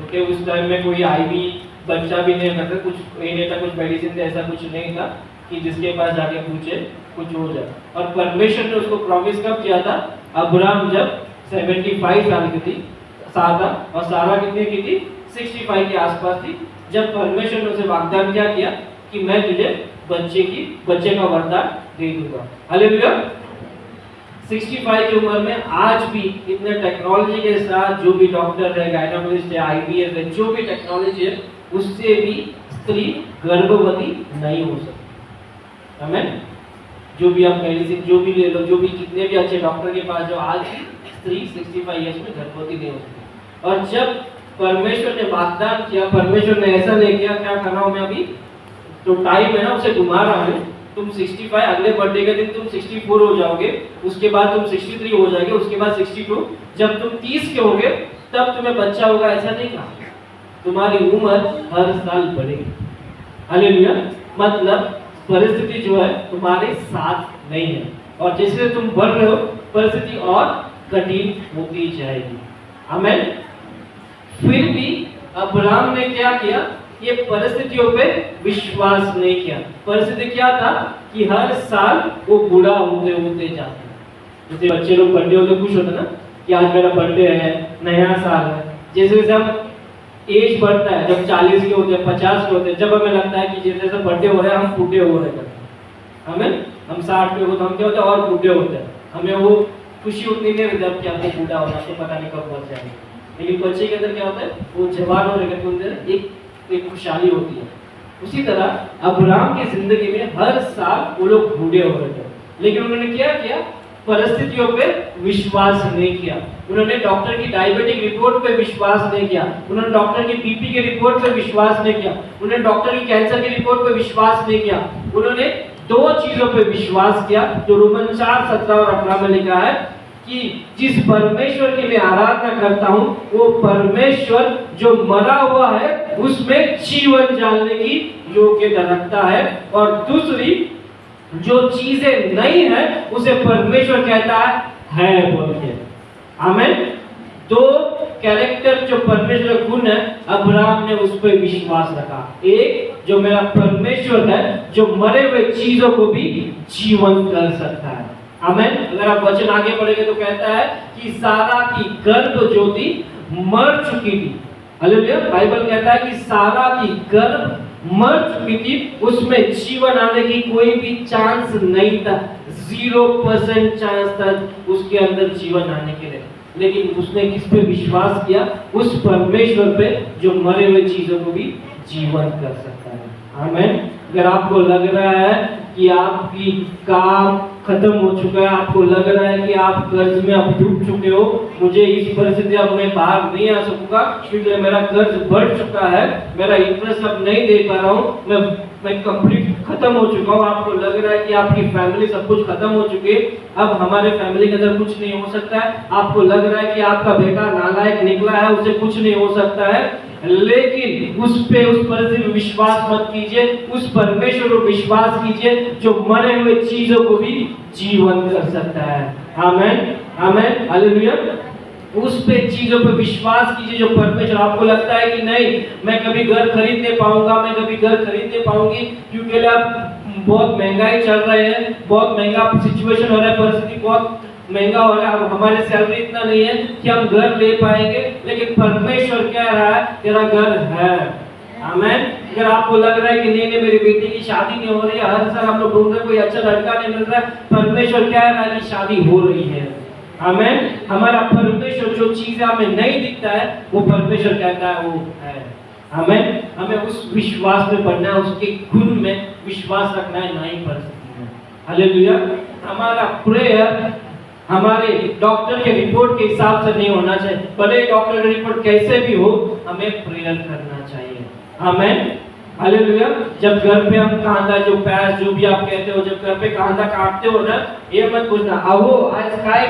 ओके। उस टाइम में कोई आईवी बच्चा भी नहीं करता, कुछ नहीं था, कुछ मेडिसिन ऐसा कुछ नहीं था कि जिसके पास जाके पूछे कुछ हो जाए। और परमेश्वर ने उसको प्रॉमिस कब किया था? अब्राहम जब 75 साल की थी, सारा, और सारा कितने की थी? 65 के आसपास थी। जब परमेश्वर ने उसे वाग्दान क्या किया कि मैं तुझे बच्चे का वरदान दे दूंगा। हालेलुया। 65 की उम्र में आज भी इतने टेक्नोलॉजी के साथ जो भी डॉक्टर है, गायनोकोलॉजिस्ट है, आईवीएफ है, जो भी टेक्नोलॉजी है, उससे भी स्त्री गर्भवती नहीं हो सकती। आमीन। जो भी आप मेडिसिन जो भी ले लो, जो भी कितने भी अच्छे डॉक्टर के पास जो, आज भी स्त्री 65 ईयर्स में गर्भवती नहीं हो सकती। और जब परमेश्वर ने वाग्दान किया, परमेश्वर ने ऐसा नहीं किया, क्या कर रहा हूं मैं अभी, तो टाइम है ना उसे घुमा रहा हूं। तुम 65, अगले बर्थडे के दिन तुम 64 हो जाओगे, उसके बाद तुम 63 हो जाओगे, उसके बाद 62, जब तुम 30 के होगे तब तुम्हें बच्चा होगा, ऐसा नहीं कहा। तुम्हारी उम्र हर साल बढ़ेगी। हालेलुया। मतलब परिस्थिति जो है तुम्हारे साथ नहीं है, और जैसे तुम बढ़ रहे हो परिस्थिति और कठिन होती जाएगी। आमीन। फिर भी अब्राहम ने क्या किया, ये परिस्थितियों पे विश्वास नहीं किया। परिस्थिति क्या था कि हर साल वो बूढ़ा होते जाते। जैसे बच्चे लोग बर्थडे होते खुश होते ना कि आज मेरा बर्थडे है, नया साल है। जैसे जैसे हम एज बढ़ता है, जब 40 के होते हैं, 50 के होते हैं, जब हमें लगता है कि जैसे जैसे बर्थडे हो रहा है हम बूढ़े हो रहे हैं। हमें हम 60 के होते हम क्या होते हैं और बूढ़े होते हैं। हमें वो खुशी उतनी नहीं रहती कि आपको बूढ़ा होना, तो पता नहीं कब मर जाएंगे। लेकिन बच्चे के अंदर क्या होता है, वो जवान होने के अंदर एक खुशहाली होती है। उसी तरह अब्राहम की जिंदगी में हर साल वो लोग बूढ़े हो रहे थे, लेकिन उन्होंने क्या किया, परिस्थितियों पे विश्वास नहीं किया। उन्होंने डॉक्टर की डायबिटिक रिपोर्ट पे विश्वास नहीं किया, उन्होंने डॉक्टर की बीपी की रिपोर्ट पे विश्वास नहीं किया, उन्होंने डॉक्टर की कैंसर की रिपोर्ट पे विश्वास नहीं किया। उन्होंने दो चीजों पे विश्वास किया जो रोमन 4:17 और 18 में लिखा है कि जिस परमेश्वर की मैं आराधना करता हूँ वो परमेश्वर जो मरा हुआ है उसमें जीवन डालने की योग्यता रखता है, और दूसरी जो चीजें नहीं है उसे परमेश्वर कहता है बोल के। आमीन। दो कैरेक्टर जो परमेश्वर गुण है, अब्राहम ने उस पर विश्वास रखा। एक जो मेरा परमेश्वर है जो मरे हुए चीजों को भी जीवन कर सकता है। आमीन। अगर आप वचन आगे पढ़ेंगे तो कहता है कि सारा की गर्भ जो थी मर चुकी थी। हालेलुया। बाइबल कहता है कि सारा की गर्भ मर चुकी थी, उसमें जीवन आने की कोई भी चांस नहीं था, 0% चांस था उसके अंदर जीवन आने के लिए। लेकिन उसने किस पे विश्वास किया, उस परमेश्वर पे जो मरे हुए चीजों को भी जीवन कर सकता है। आमीन। अगर आपको लग रहा है कि आपकी काम खत्म हो चुका है, आपको लग रहा है कि आप कर्ज में अब डूब चुके हो, मुझे इस परिस्थिति अब मैं बाहर नहीं आ सकूंगा क्योंकि मेरा कर्ज बढ़ चुका है, मेरा इंटरेस्ट अब नहीं दे पा रहा हूँ, मैं कंप्लीट खत्म हो चुका हूँ। आपको लग रहा है कि आपकी फैमिली सब कुछ खत्म हो चुकी है, अब हमारे फैमिली के अंदर कुछ नहीं हो सकता है। आपको लग रहा है कि आपका बेटा नालायक निकला है, उसे कुछ नहीं हो सकता है, लेकिन उस परिस्थिति में विश्वास मत कीजिए, उस परमेश्वर को विश्वास कीजिए जो मरे हुए चीजों को भी जीवन कर सकता है। आमीन। आमीन। हालेलुया। उस पे चीजों पे विश्वास कीजिए जो परमेश्वर। आपको लगता है कि नहीं मैं कभी घर खरीद नहीं पाऊंगा, मैं कभी घर खरीद नहीं पाऊंगी क्योंकि अब बहुत महंगाई चल रही है, बहुत महंगा सिचुएशन हो रहा है, परिस्थिति बहुत महंगा हो रहा है, अब हमारी सैलरी इतना नहीं है कि हम घर ले पाएंगे। लेकिन परमेश्वर कह रहा है तेरा घर है। आमीन। अगर आपको लग रहा है कि नहीं मेरी बेटी की शादी नहीं हो रही है, हर साल हम लोग ढूंढ रहे कोई अच्छा लड़का नहीं मिल रहा है, परमेश्वर कह रहा है कि शादी हो रही है। आमीन। हमारा परमेश्वर जो चीज हमें नहीं दिखता है वो परमेश्वर कहता है वो है। आमीन। हमें उस विश्वास में पढ़ना है, उसके गुण में विश्वास रखना है, नहीं परिस्थिति में। हालेलुया। हमारा प्रेयर हमारे डॉक्टर के रिपोर्ट के हिसाब से नहीं होना चाहिए, भले डॉक्टर की रिपोर्ट कैसे भी हो, हमें प्रेयर करना चाहिए। आमीन। हालेलुया। जब घर पे हम कांदा जो प्याज जो भी आप कहते हो, जब घर पे कांदा काटते हो ना, ये मत पूछना अहो आज काय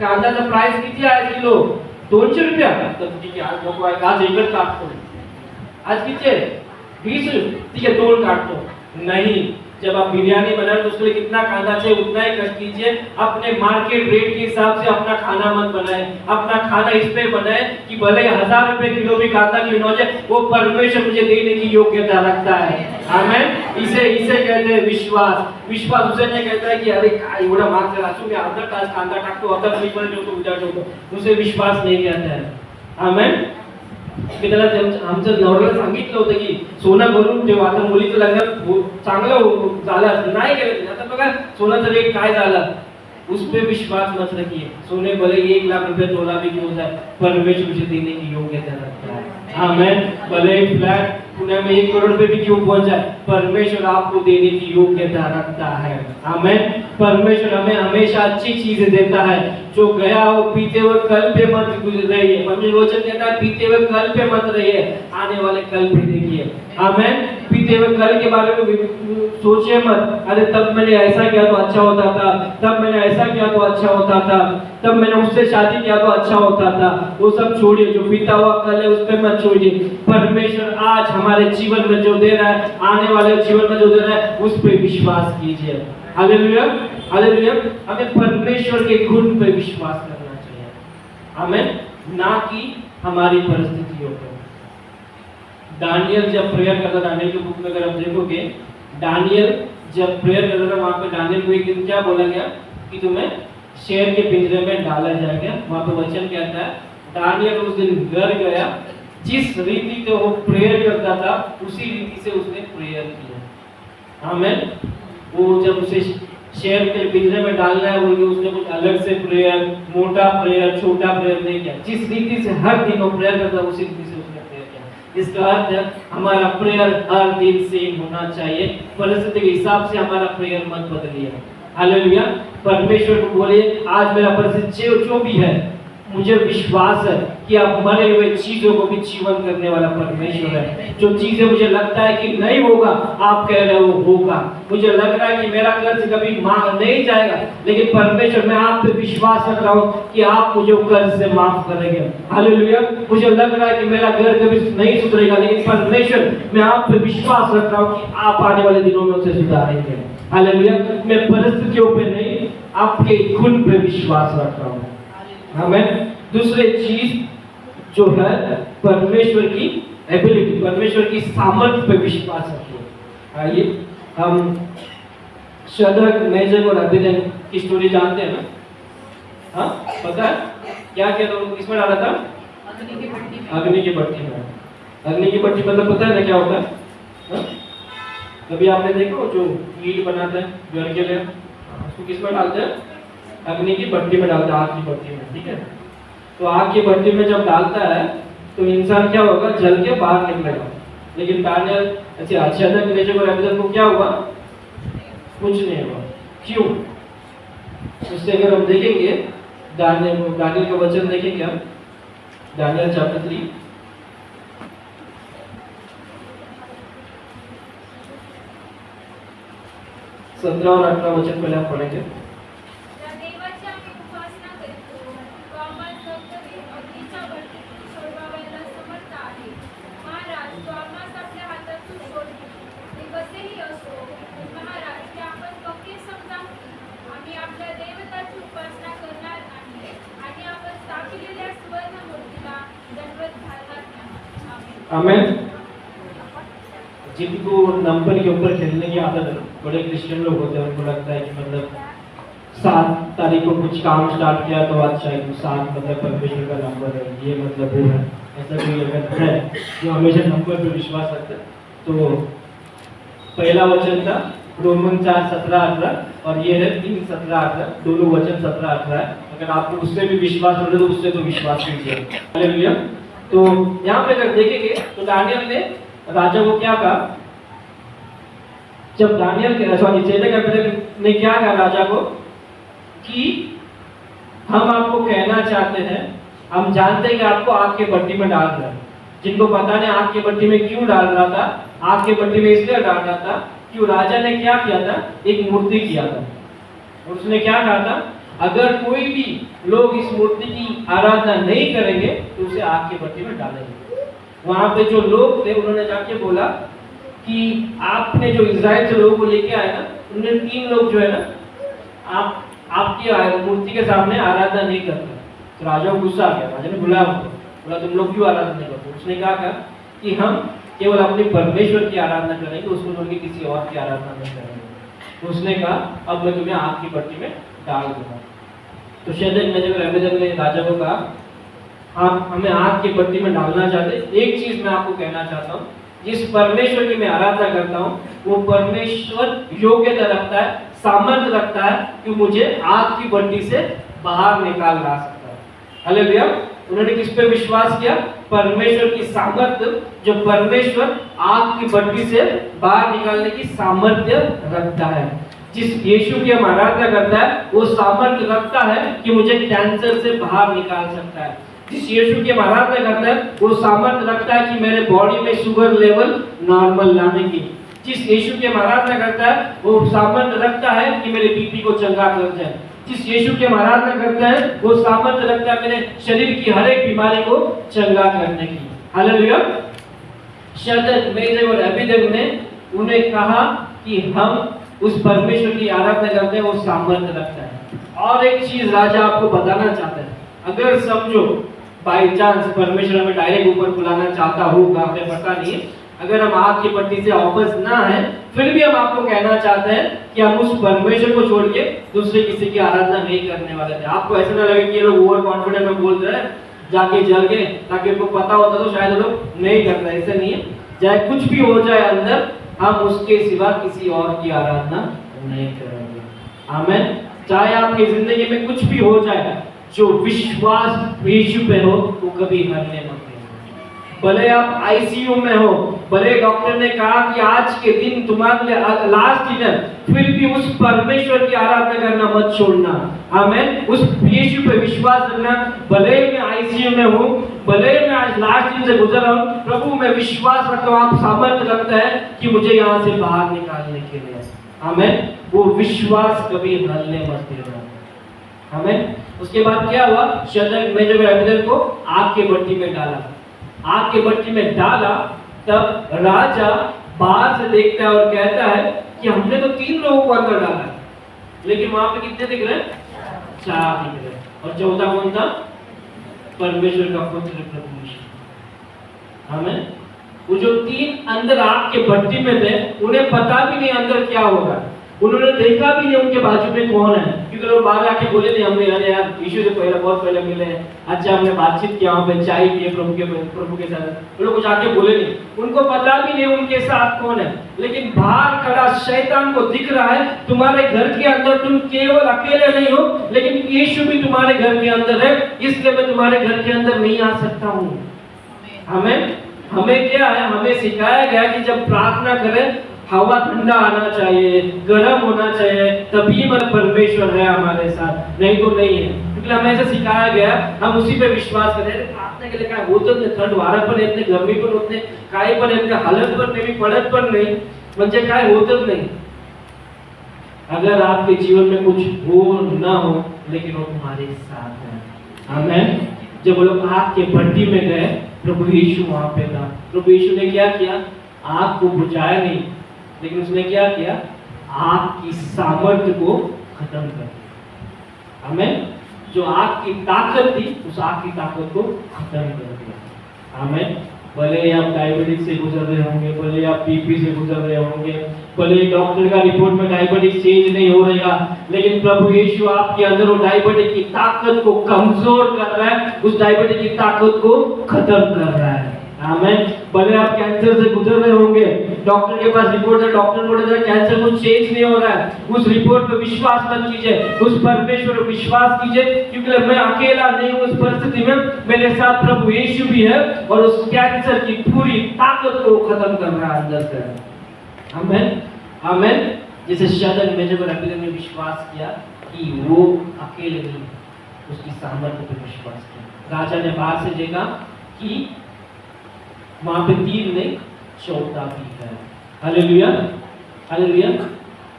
कांद्याचा प्राइस किती आहे आज किलो, 200 रुपया, तर ठीक आहे आज नको आहे, आज एकच काटतो, आज किती आहे 20 रुपये, ठीक है 2 काटतो। नहीं, जब आप बिरयानी बना तो उसके लिए कितना कांदा चाहिए उतना ही कट कीजिए। अपने मार्केट रेट के हिसाब से अपना खाना मत बनाए, अपना खाना इस पे बनाए कि भले 1000 रुपए किलो भी कांदा क्यों न हो जाए, वो परमेश्वर मुझे देने की योग्यता रखता है। आमीन। इसे कहते हैं विश्वास। विश्वास उसे नहीं कहता है कि अरे काय एवढा महाग जर असू मी अर्धा तास कांदा टाकतो, अर्धा फ्रीज मध्ये ठेवतो, उद्या ठेवतो, उसे विश्वास नहीं कहता है। आमीन। मी त्याला आमच्या नवऱ्याला सांगितलं होतं की सोनं भरून ठेव, आता मुलीचं लग्न चांगलं झालं असतं, नाही केलं. आता बघा सोन्याचा रेट काय झाला, उस पे विश्वास मत रखिए। सोने भले 1 लाख रुपए तोला भी क्यों जाए, परमेश्वर उसे देने की योग्यता रखता है। आमीन। भले फ्लैट पुणे में 1 करोड़ रुपए भी क्यों पहुंच जाए, परमेश्वर आपको देने की योग्यता रखता है। आमीन। परमेश्वर हमें हमेशा अच्छी चीजें देता है। जो गया हो पीते हुए कल पे मत रहिए, परमेश्वर वचन कहता है पीते हुए कल पे मत रहिए, आने वाले कल पे देखिए। आमीन। पीते हुए कल के बारे में सोचिए मत, अरे तब मैंने ऐसा किया तो अच्छा होता था, तब मैंने ऐसा किया तो अच्छा होता था, तब मैंने उससे शादी किया तो अच्छा होता था। वो सब छोड़िए, जो बीता हुआ कल है उस पे मत छोड़िए। परमेश्वर आज हमारे जीवन में जो दे रहा है, आने वाले जीवन में जो दे रहा है, उस पे विश्वास कीजिए। हालेलुया। हालेलुया। हमें परमेश्वर के गुण पे विश्वास करना चाहिए। आमीन। ना कि हमारी परिस्थितियों पे। दानियल जब प्रेयर करता, दानियल की बुक में अगर आप देखोगे, दानियल जब प्रेयर करता था वहां पे दानियल को एक दिन क्या बोला गया कि तुम्हें शेर के पिंजरे में डाला जाएगा। वहां पे वचन कहता है दानियल उस दिन घर गया, जिस रीति से वो प्रेयर करता था उसी रीति से उसने प्रेयर किया। आमीन। वो जब उसे शेर के पिंजरे में डालना है बोल के उसने कुछ अलग से प्रेयर, मोटा प्रेयर, छोटा प्रेयर नहीं किया। जिस रीति से हर दिन वो प्रेयर करता है उसी रीति से उसने प्रेयर किया। इसका अर्थ है हमारा प्रेयर हर दिन सेम होना चाहिए। परिस्थिति के हिसाब से हमारा प्रेयर मत बदलिए। हालेलुया। परमेश्वर को बोलिए आज मेरा परिस्थिति जो भी है, मुझे विश्वास है कि आप मरे हुए चीजों को भी जीवन करने वाला परमेश्वर है। जो चीजें मुझे लगता है कि नहीं होगा, आप कह रहे हो होगा। मुझे लग रहा है कि मेरा कर्ज कभी माफ नहीं जाएगा, लेकिन परमेश्वर मैं आप पे विश्वास रख रहा हूँ कि आप मुझे कर्ज से माफ करेंगे। हालेलुया। मुझे लग रहा है कि मेरा घर कभी नहीं सुधरेगा, लेकिन परमेश्वर मैं आप पे विश्वास रख रहा हूँ कि आप आने वाले दिनों में उसे सुधारेंगे। हालेलुया। मैं परिस्थितियों पे नहीं, आपके गुण पे विश्वास रख रहा हूँ। हमें दूसरे चीज जो है परमेश्वर की एबिलिटी, परमेश्वर की सामर्थ्य पे विश्वास रखिए। आइए हम शद्रक, मेशक और अबेदनगो की स्टोरी जानते हैं ना? हाँ, पता है क्या क्या था? किसमें डाला था? अग्नि की भट्टी में। अग्नि की भट्टी में। अग्नि की भट्टी मतलब पता है ना क्या होता है? हाँ? कभी आपने देखो जो ईंट बनाते हैं घर के लिए, उसको किसमें डालते हैं? अग्नि की भट्टी में डालता है, आग की भट्टी में। ठीक है, तो आग की भट्टी में जब डालता है तो इंसान क्या होगा? जल के बाहर निकलेगा। लेकिन दानियल शद्रक, मेशक और अबेदनगो को क्या हुआ? कुछ नहीं हुआ। क्यों? उससे अगर हम देखेंगे दानियल का वचन देखेंगे हम, दानियल चैप्टर 3 17 और 18 वचन पहले हम पढ़ेंगे। आमेन। जिनको नंबर के ऊपर खेलने की आदत है, बड़े क्रिश्चियन लोग होते हैं, उनको लगता है कि मतलब 7 तारीख को कुछ काम स्टार्ट किया तो आज शायद 7 मतलब परमेश्वर का नंबर है, ये मतलब वो है। ऐसा कोई अगर है जो हमेशा नंबर पर विश्वास रखता है, तो पहला वचन था रोमन 4:17-18 और ये है 3:17-18, दोनों वचन 17-18 है। अगर आपको उससे भी विश्वास हो तो उससे तो विश्वास कीजिए। हालेलुया। तो यहाँ पे अगर देखेंगे तो दानियल ने राजा को क्या कहा? जब दानियल के शद्रक ने क्या कहा राजा को कि हम आपको कहना चाहते हैं, हम जानते हैं कि आपको आग के भट्टी में डाल रहा है। जिनको पता नहीं आग के भट्टी में क्यों डाल रहा था, आग के भट्टी में इसलिए डाल रहा था कि राजा ने क्या किया था? एक मूर्ति किया था और उसने क्या कहा था? अगर कोई भी लोग इस मूर्ति की आराधना नहीं करेंगे तो उसे आग की भट्टी में डालेंगे। वहां पे जो लोग थे उन्होंने जाके बोला कि आपने जो इजराइल से लोगों को लेके आए ना, उनमें 3 लोग जो है ना, आपकी मूर्ति के सामने आराधना नहीं करते। तो राजा को गुस्सा आ गया। राजा ने बुलाया उनको, बोला तुम लोग क्यों आराधना नहीं करते? उसने कहा कि हम केवल अपने परमेश्वर की आराधना करेंगे, उसको छोड़ के किसी और की आराधना नहीं करेंगे। तो उसने कहा अब मैं तुम्हें आग की भट्टी में डाल दूंगा। तो शद्रक, मेशक और अबेदनगो ने राजा को कहा आप हमें आग की भट्टी में डालना चाहते, एक चीज मैं आपको कहना चाहता हूँ, जिस परमेश्वर की मैं आराधना करता हूँ वो परमेश्वर योग्यता रखता है, सामर्थ्य रखता है कि मुझे आग की भट्टी से बाहर निकाल ला सकता है। हालेलुया। उन्होंने किस पे विश्वास किया? परमेश्वर की सामर्थ्य, जो परमेश्वर आग की भट्टी से बाहर निकालने की सामर्थ्य रखता है। जिस यीशु की हम आराधना करता है वो सामर्थ्य रखता है कि मुझे कैंसर से बाहर निकाल सकता है। जिस यीशु की हम आराधना करता है वो सामर्थ्य रखता है कि मेरे बॉडी में शुगर लेवल नॉर्मल लाने की। जिस यीशु की हम आराधना करता है वो सामर्थ्य रखता है कि मेरे बीपी को चंगा कर जाए। जिस यीशु की हम आराधना करता है वो सामर्थ्य रखता है मेरे शरीर की हर एक बीमारी को चंगा करने की। हालेलुया। शद्रक, मेशक और अबेदनगो ने उन्हें कहा कि हम उस परमेश्वर की आराधना करते हैं, वो सामर्थ्य रखता है। और एक चीज राजा आपको बताना चाहता है, अगर समझो बाई चांस परमेश्वर हमें डायरेक्ट ऊपर बुलाना चाहता होगा, हमें पता नहीं, अगर हम आग की भट्टी से वापस ना है फिर भी हम आपको कहना चाहते हैं कि हम उस परमेश्वर को छोड़ के दूसरे किसी की आराधना नहीं करने वाले थे। आपको ऐसा ना लगे कि ये लोग ओवर कॉन्फिडेंट में बोल रहे हैं जाके जल के, ताकि उनको पता होता तो शायद लोग नहीं करते। ऐसा नहीं है, चाहे कुछ भी हो जाए अंदर, हम उसके सिवा किसी और की आराधना नहीं करेंगे। आमेन। चाहे आपकी जिंदगी में कुछ भी हो जाए, जो विश्वास यीशु पे हो वो कभी हारने मत देना। भले आप आईसीयू में हो, भले डॉक्टर ने कहा कि आज के दिन तुम्हारे लिए लास्ट दिन है, फिर भी उस परमेश्वर की आराधना करना मत छोड़ना। आमेन। उस यीशु पे विश्वास रखना। भले मैं आईसीयू में हूँ, भले मैं आज लास्ट दिन से गुजर रहा हूँ, प्रभु मैं विश्वास रखता हूँ, आप सामर्थ्य रखता है कि मुझे यहाँ से बाहर निकालने के लिए। आमेन। वो विश्वास कभी हलने मत देना। आमेन। उसके बाद क्या हुआ? शद्रक मेशक और अबेदनगो को आग के भट्टी में डाला। आग के भट्टी में डाला, तब राजा बाहर से देखता है और कहता है कि हमने तो 3 लोगों को अंदर डाला, लेकिन वहां पे कितने दिख रहे हैं? 4 दिख रहे हैं। और चौथा कौन था? परमेश्वर का पुत्र प्रभु यीशु। आमेन। वो जो 3 अंदर आग के भट्टी में थे, उन्हें पता भी नहीं अंदर क्या होगा, उन्होंने देखा भी नहीं उनके बाजू में कौन है, क्योंकि लोग बाहर आके बोले नहीं हमने अरे यार यीशु से पहले बहुत पहले मिले हैं, अच्छा हमने बातचीत किया, वहाँ पे चाय पिए प्रभु के साथ, वो लोग कुछ आके बोले नहीं, उनको पता भी नहीं उनके साथ कौन है। लेकिन बाहर खड़ा शैतान को दिख रहा है तुम्हारे घर के अंदर तुम केवल अकेले नहीं हो, लेकिन यीशु भी तुम्हारे घर के अंदर है, इसलिए मैं तुम्हारे घर के अंदर नहीं आ सकता हूँ। हमें क्या है? हमें सिखाया गया कि जब प्रार्थना करें हवा ठंडा आना चाहिए, गर्म होना चाहिए, तभी मतलब परमेश्वर है हमारे साथ, नहीं तो नहीं है। क्योंकि हमें ऐसा सिखाया गया, हम उसी पे विश्वास करते हैं। प्रार्थना के लिए काय होतं नाही, थंड वारा पण येत नाही, गर्मी पण होत नाही, काही पण येत नाही, हलत पण नाही, पडत पण नाही, म्हणजे काय होतच नाही। अगर आपके जीवन में कुछ हो ना हो, लेकिन वो तुम्हारे साथ है। आमेन। जब वो लोग आग के भट्टी में गए, प्रभु यीशु वहां पे था। प्रभु यीशु ने क्या किया? आग को बुझाया नहीं, लेकिन उसने क्या किया? आग की सामर्थ्य को खत्म कर दिया। आमेन। जो आग की ताकत थी, उस आग की ताकत को खत्म कर दिया। आमेन। भले आप डायबिटीज से गुजर रहे होंगे, भले आप बीपी से गुजर रहे होंगे, भले डॉक्टर का रिपोर्ट में डायबिटीज चेंज नहीं हो रहेगा, लेकिन प्रभु यीशु आपके अंदर वो डायबिटीज की ताकत को कमजोर कर रहा है, उस डायबिटीज की ताकत को खत्म कर रहा है। आमेन। भले आप कैंसर से गुजर रहे होंगे, डॉक्टर के पास रिपोर्ट है, डॉक्टर बोल रहा है कैंसर कुछ चेंज नहीं हो रहा है, उस रिपोर्ट पे विश्वास मत कीजिए, उस परमेश्वर पर विश्वास कीजिए, क्योंकि मैं अकेला नहीं हूँ उस परिस्थिति में, मेरे साथ प्रभु यीशु भी है और उस कैंसर की पूरी ताकत को खत्म कर रहा है अंदर से। आमेन। आमेन। जैसे शद्रक मेशक और अबेदनगो ने विश्वास किया कि वो अकेले नहीं, उसकी सामर्थ्य पर विश्वास किया। राजा ने बाहर से देखा कि वहां पे 3 नहीं 14 भी है। हालेलुया। हालेलुया।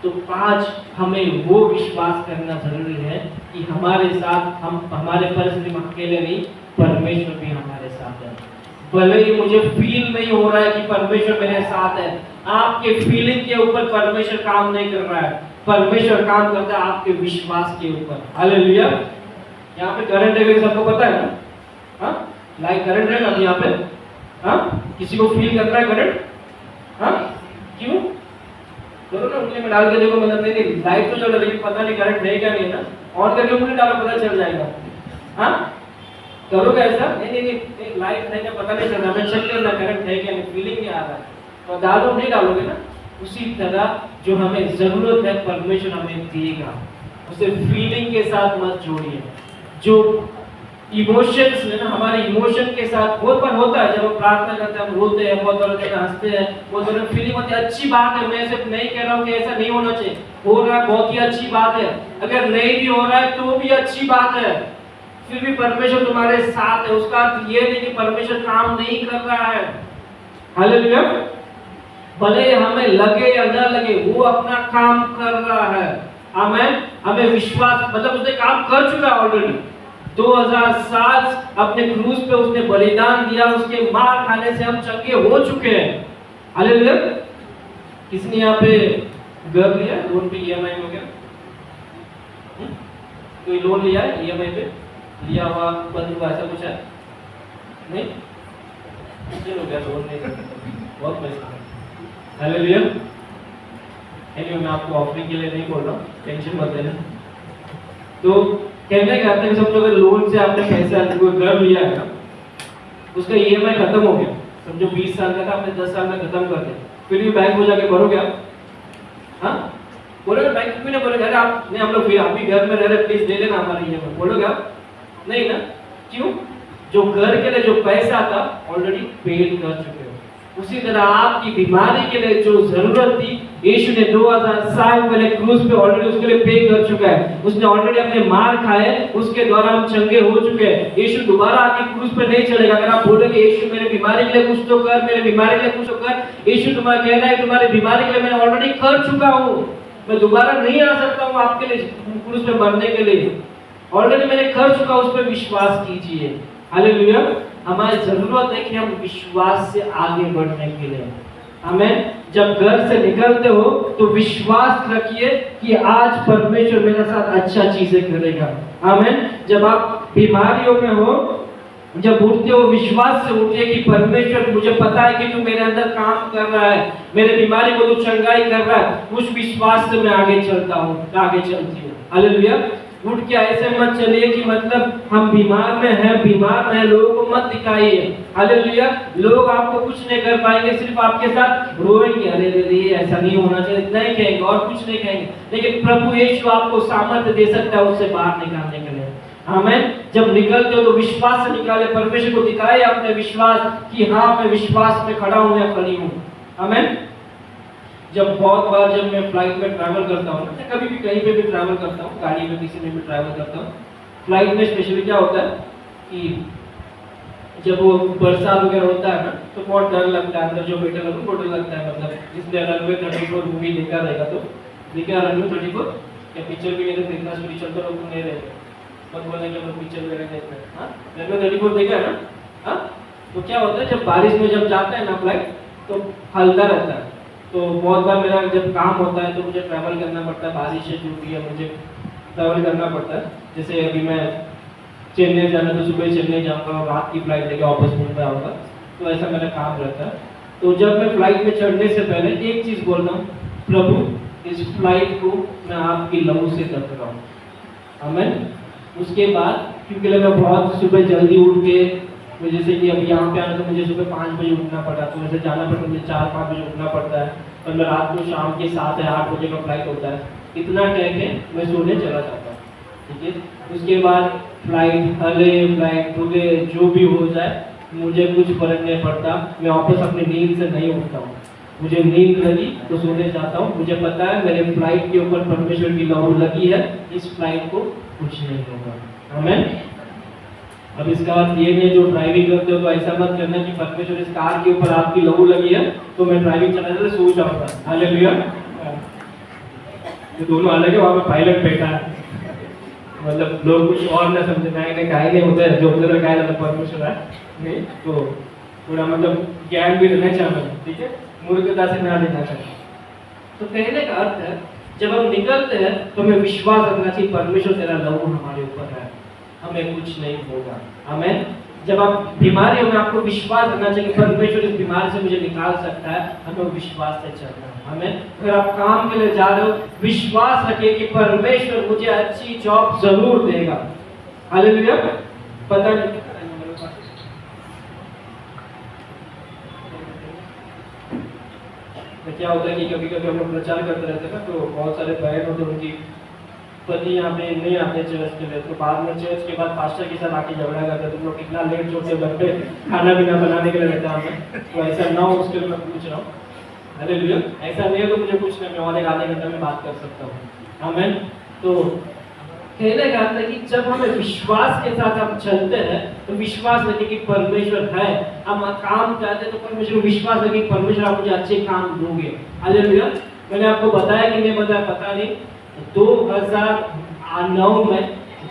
तो आज हमें वो विश्वास करना जरूरी है कि हमारे साथ, हम हमारे परिस्थिति में अकेले नहीं, परमेश्वर भी हमारे साथ है। भले ही मुझे फील नहीं हो रहा है कि परमेश्वर मेरे साथ है, आपके फीलिंग के ऊपर परमेश्वर काम नहीं कर रहा है, परमेश्वर काम करता है आपके विश्वास के ऊपर। हालेलुया। यहाँ पे करंट है, सबको पता है ना? हाँ, लाइक करंट है अभी यहाँ पे। हाँ, किसी को फील करना है करंट? हाँ, क्यों? करो ना, उंगली में डाल के देखो, मतलब नहीं लाइट तो चल रहा है, लेकिन पता नहीं करंट है क्या नहीं ना, ऑन करके उंगली डालो, पता चल जाएगा। हाँ, करोगे ऐसा? नहीं, लाइट नहीं है, पता नहीं चल रहा, मैं चेक करना करंट है क्या नहीं, फीलिंग नहीं आ रहा है, तो डालो, नहीं डालोगे ना। उसी तरह जो हमें जरूरत है परमेश्वर हमें देगा, उसे फीलिंग के साथ मत जोड़िए। जो इमोशंस है ना, हमारे इमोशन के साथ बहुत बार होता है, जब हम प्रार्थना करते हैं हम रोते हैं, बहुत बार हंसते हैं, बहुत बार फीलिंग होती है, अच्छी बात है, मैं सिर्फ नहीं कह रहा हूँ कि ऐसा नहीं होना चाहिए, हो रहा है बहुत ही अच्छी बात है, अगर नहीं भी हो रहा है तो भी अच्छी बात है, फिर भी परमेश्वर तुम्हारे साथ है, उसका अर्थ ये नहीं कि परमेश्वर काम नहीं कर रहा है। हालेलुया। भले हमें लगे या न लगे, वो अपना काम कर रहा है। आमेन। हमें विश्वास, मतलब उसने काम कर चुका है ऑलरेडी। 2000 साल अपने क्रूस पे उसने बलिदान दिया, उसके मार खाने से हम चंगे हो चुके हैं। हालेलुया। किसने यहाँ पे घर लिया? लोन पे EMI हो गया? कोई लोन लिया है EMI पे? लिया हुआ बंद हुआ, ऐसा कुछ है? नहीं, हो गया लोन नहीं, बहुत पैसा। हालेलुया। एनीवे, मैं आपको ऑफरिंग के लिए नहीं बोल रहा, टेंशन मत लेना। तो कहने का अर्थ है, समझो अगर लोन से आपने पैसा कोई घर लिया है ना, उसका EMI खत्म हो गया, समझो 20 साल का था, आपने 10 साल में खत्म कर दिया, फिर भी बैंक को जाके भरोगे आप? हाँ, बोलोगे बैंक क्यों नहीं बोलोगे? अरे आप नहीं, हम लोग फिर आप भी घर में रह रहे, प्लीज दे लेना हमारे ईएमआई, बोलोगे आप? नहीं ना? क्यों? जो घर के लिए जो पैसा था ऑलरेडी पेड कर चुके हो। उसी तरह आपकी बीमारी के लिए जो जरूरत थी यीशु ने 2000 साल पहले क्रूस पे ऑलरेडी उसके लिए पे कर चुका है। उसने ऑलरेडी अपने मार खाए, उसके द्वारा हम चंगे हो चुके हैं। यीशु दोबारा आके क्रूस पे नहीं चलेगा। अगर आप बोलोगे यीशु मेरे बीमारी के लिए कुछ तो कर, मेरे बीमारी के लिए कुछ तो कर, यीशु तुम्हारा कहना है तुम्हारी बीमारी के लिए मैंने ऑलरेडी कर चुका हूँ, मैं दोबारा नहीं आ सकता हूँ आपके लिए क्रूस पे मरने के लिए, ऑलरेडी मैंने कर चुका, उस पर विश्वास कीजिए। हालेलुया। हमारी जरूरत है कि हम विश्वास से आगे बढ़ने के लिए, आमीन। जब घर से निकलते हो तो विश्वास रखिए कि आज परमेश्वर मेरे साथ अच्छा चीजें करेगा, आमीन। जब आप बीमारियों में हो, जब उठते हो विश्वास से उठिए कि परमेश्वर मुझे पता है कि तू मेरे अंदर काम कर रहा है, मेरे बीमारी को तू चंगाई कर रहा है, उस विश्वास से मैं आगे चलता हूँ, आगे चलती हूँ। हालेलुया। उठ के ऐसे मत चलिए कि मतलब हम बीमार में हैं, बीमार में हैं, लोगों को मत दिखाइए। हालेलुया। लोग आपको कुछ नहीं कर पाएंगे, सिर्फ आपके साथ रोएंगे, अरे रे ऐसा नहीं होना चाहिए, इतना ही कहेंगे और कुछ नहीं कहेंगे। लेकिन प्रभु यीशु आपको सामर्थ्य दे सकता है उससे बाहर निकालने के लिए, आमीन। जब निकलते हो तो विश्वास से निकाले, परमेश्वर को दिखाए अपने विश्वास कि हाँ मैं विश्वास में खड़ा हूँ या खड़ी हूँ, आमीन। जब बहुत बार जब मैं फ्लाइट में ट्रैवल करता हूँ, या कभी भी कहीं पे भी ट्रैवल करता हूँ, गाड़ी में किसी में भी ट्रैवल करता हूँ, फ्लाइट में स्पेशली क्या होता है कि जब वो बरसात वगैरह होता है ना तो बहुत डर लगता है, अंदर जो बैठे लोगों को डर लगता है। मतलब जिसने रनवे 34 मूवी देखा रहेगा तो देखा रनवे 34 या पिक्चर भी नहीं देखना, स्टोरी चलता लोग नहीं रहेगा, मत बोलने के लोग पिक्चर वगैरह देखते हैं। हाँ, रनवे 34 देखा है ना? हाँ, तो क्या होता है जब बारिश में जब जाता है ना फ्लाइट तो हल्का रहता है। तो बहुत बार मेरा जब काम होता है तो मुझे ट्रैवल करना पड़ता है, बारिश है जो भी है मुझे ट्रैवल करना पड़ता है। जैसे अभी मैं चेन्नई जाना तो सुबह चेन्नई जाऊँगा और रात की फ्लाइट लेके वापस मुंबई आऊँगा, तो ऐसा मेरा काम रहता है। तो जब मैं फ्लाइट में चढ़ने से पहले एक चीज़ बोलता हूँ, प्रभु इस फ्लाइट को मैं आपकी लहू से ढक रहा हूँ, आमीन। उसके बाद क्योंकि मैं बहुत सुबह जल्दी उठ के, जैसे कि अभी यहाँ पे आना तो मुझे सुबह 5 बजे उठना पड़ा, तो वैसे जाना पड़ता मुझे 4-5 बजे उठना पड़ता है, और मैं रात को शाम के 7 या 8 बजे का फ्लाइट होता है। इतना कह के मैं सोने चला जाता हूँ, ठीक है। उसके बाद फ्लाइट हले फ्लाइट डूबे जो भी हो जाए मुझे कुछ फर्क नहीं पड़ता, मैं वापस अपनी नींद से नहीं उठता हूँ। मुझे नींद लगी तो सोने जाता हूँ, मुझे पता है मेरे फ्लाइट के ऊपर परमेश्वर की लहू लगी है, इस फ्लाइट को कुछ नहीं होगा, आमीन। अब इसका अर्थ ये नहीं जो ड्राइविंग करते हो तो ऐसा मत करना कि परमेश्वर इस कार के ऊपर आपकी लहू लगी है तो मैं ड्राइविंग चलाने से सो जाऊंगा, हालेलुया। ये दोनों अलग है, वहाँ पे पायलट बैठा है, मतलब लोग कुछ और ना समझे, नहीं कहा नहीं होता है जो उधर कहा जाता परमेश्वर है नहीं, तो थोड़ा मतलब ज्ञान भी रहना चाहिए, ठीक है, मूर्खता से ना लेना चाहिए। तो कहने का अर्थ है जब हम निकलते हैं तो हमें विश्वास रखना चाहिए परमेश्वर तेरा लहू हमारे ऊपर है, हमें कुछ नहीं होगा, आमीन। जब आप बीमारी में आपको विश्वास रखना चाहिए परमेश्वर इस बीमारी से मुझे निकाल सकता है, हमें विश्वास से चलना है, आमीन। अगर आप काम के लिए जा रहे हो विश्वास रखिए कि परमेश्वर मुझे अच्छी जॉब जरूर देगा, हालेलुया। पता नहीं क्या होता है कि कभी कभी हम लोग प्रचार करते रहते हैं ना, तो बहुत सारे बहन होते हैं उनकी पति यहाँ पे नहीं आते चर्च के लिए, तो बाद में चर्च के बाद पास्टर के साथ आके झगड़ा करते, तुम लोग कितना लेट छोड़ते घर पे खाना पीना बनाने के लिए रहता है हमें, तो ऐसा ना हो उसके लिए मैं पूछ रहा हूँ, हालेलुया। ऐसा नहीं है तो मुझे कुछ नहीं, मैं और एक आधे घंटे में बात कर सकता हूँ, आमीन। तो कहने का अर्थ है कि जब हमें विश्वास के साथ हम चलते हैं तो विश्वास रखिए कि परमेश्वर है, हम काम करते हैं तो परमेश्वर विश्वास रखिए कि परमेश्वर आप मुझे अच्छे काम दोगे, हालेलुया। मैंने आपको बताया कि नहीं बताया पता नहीं, 2009 में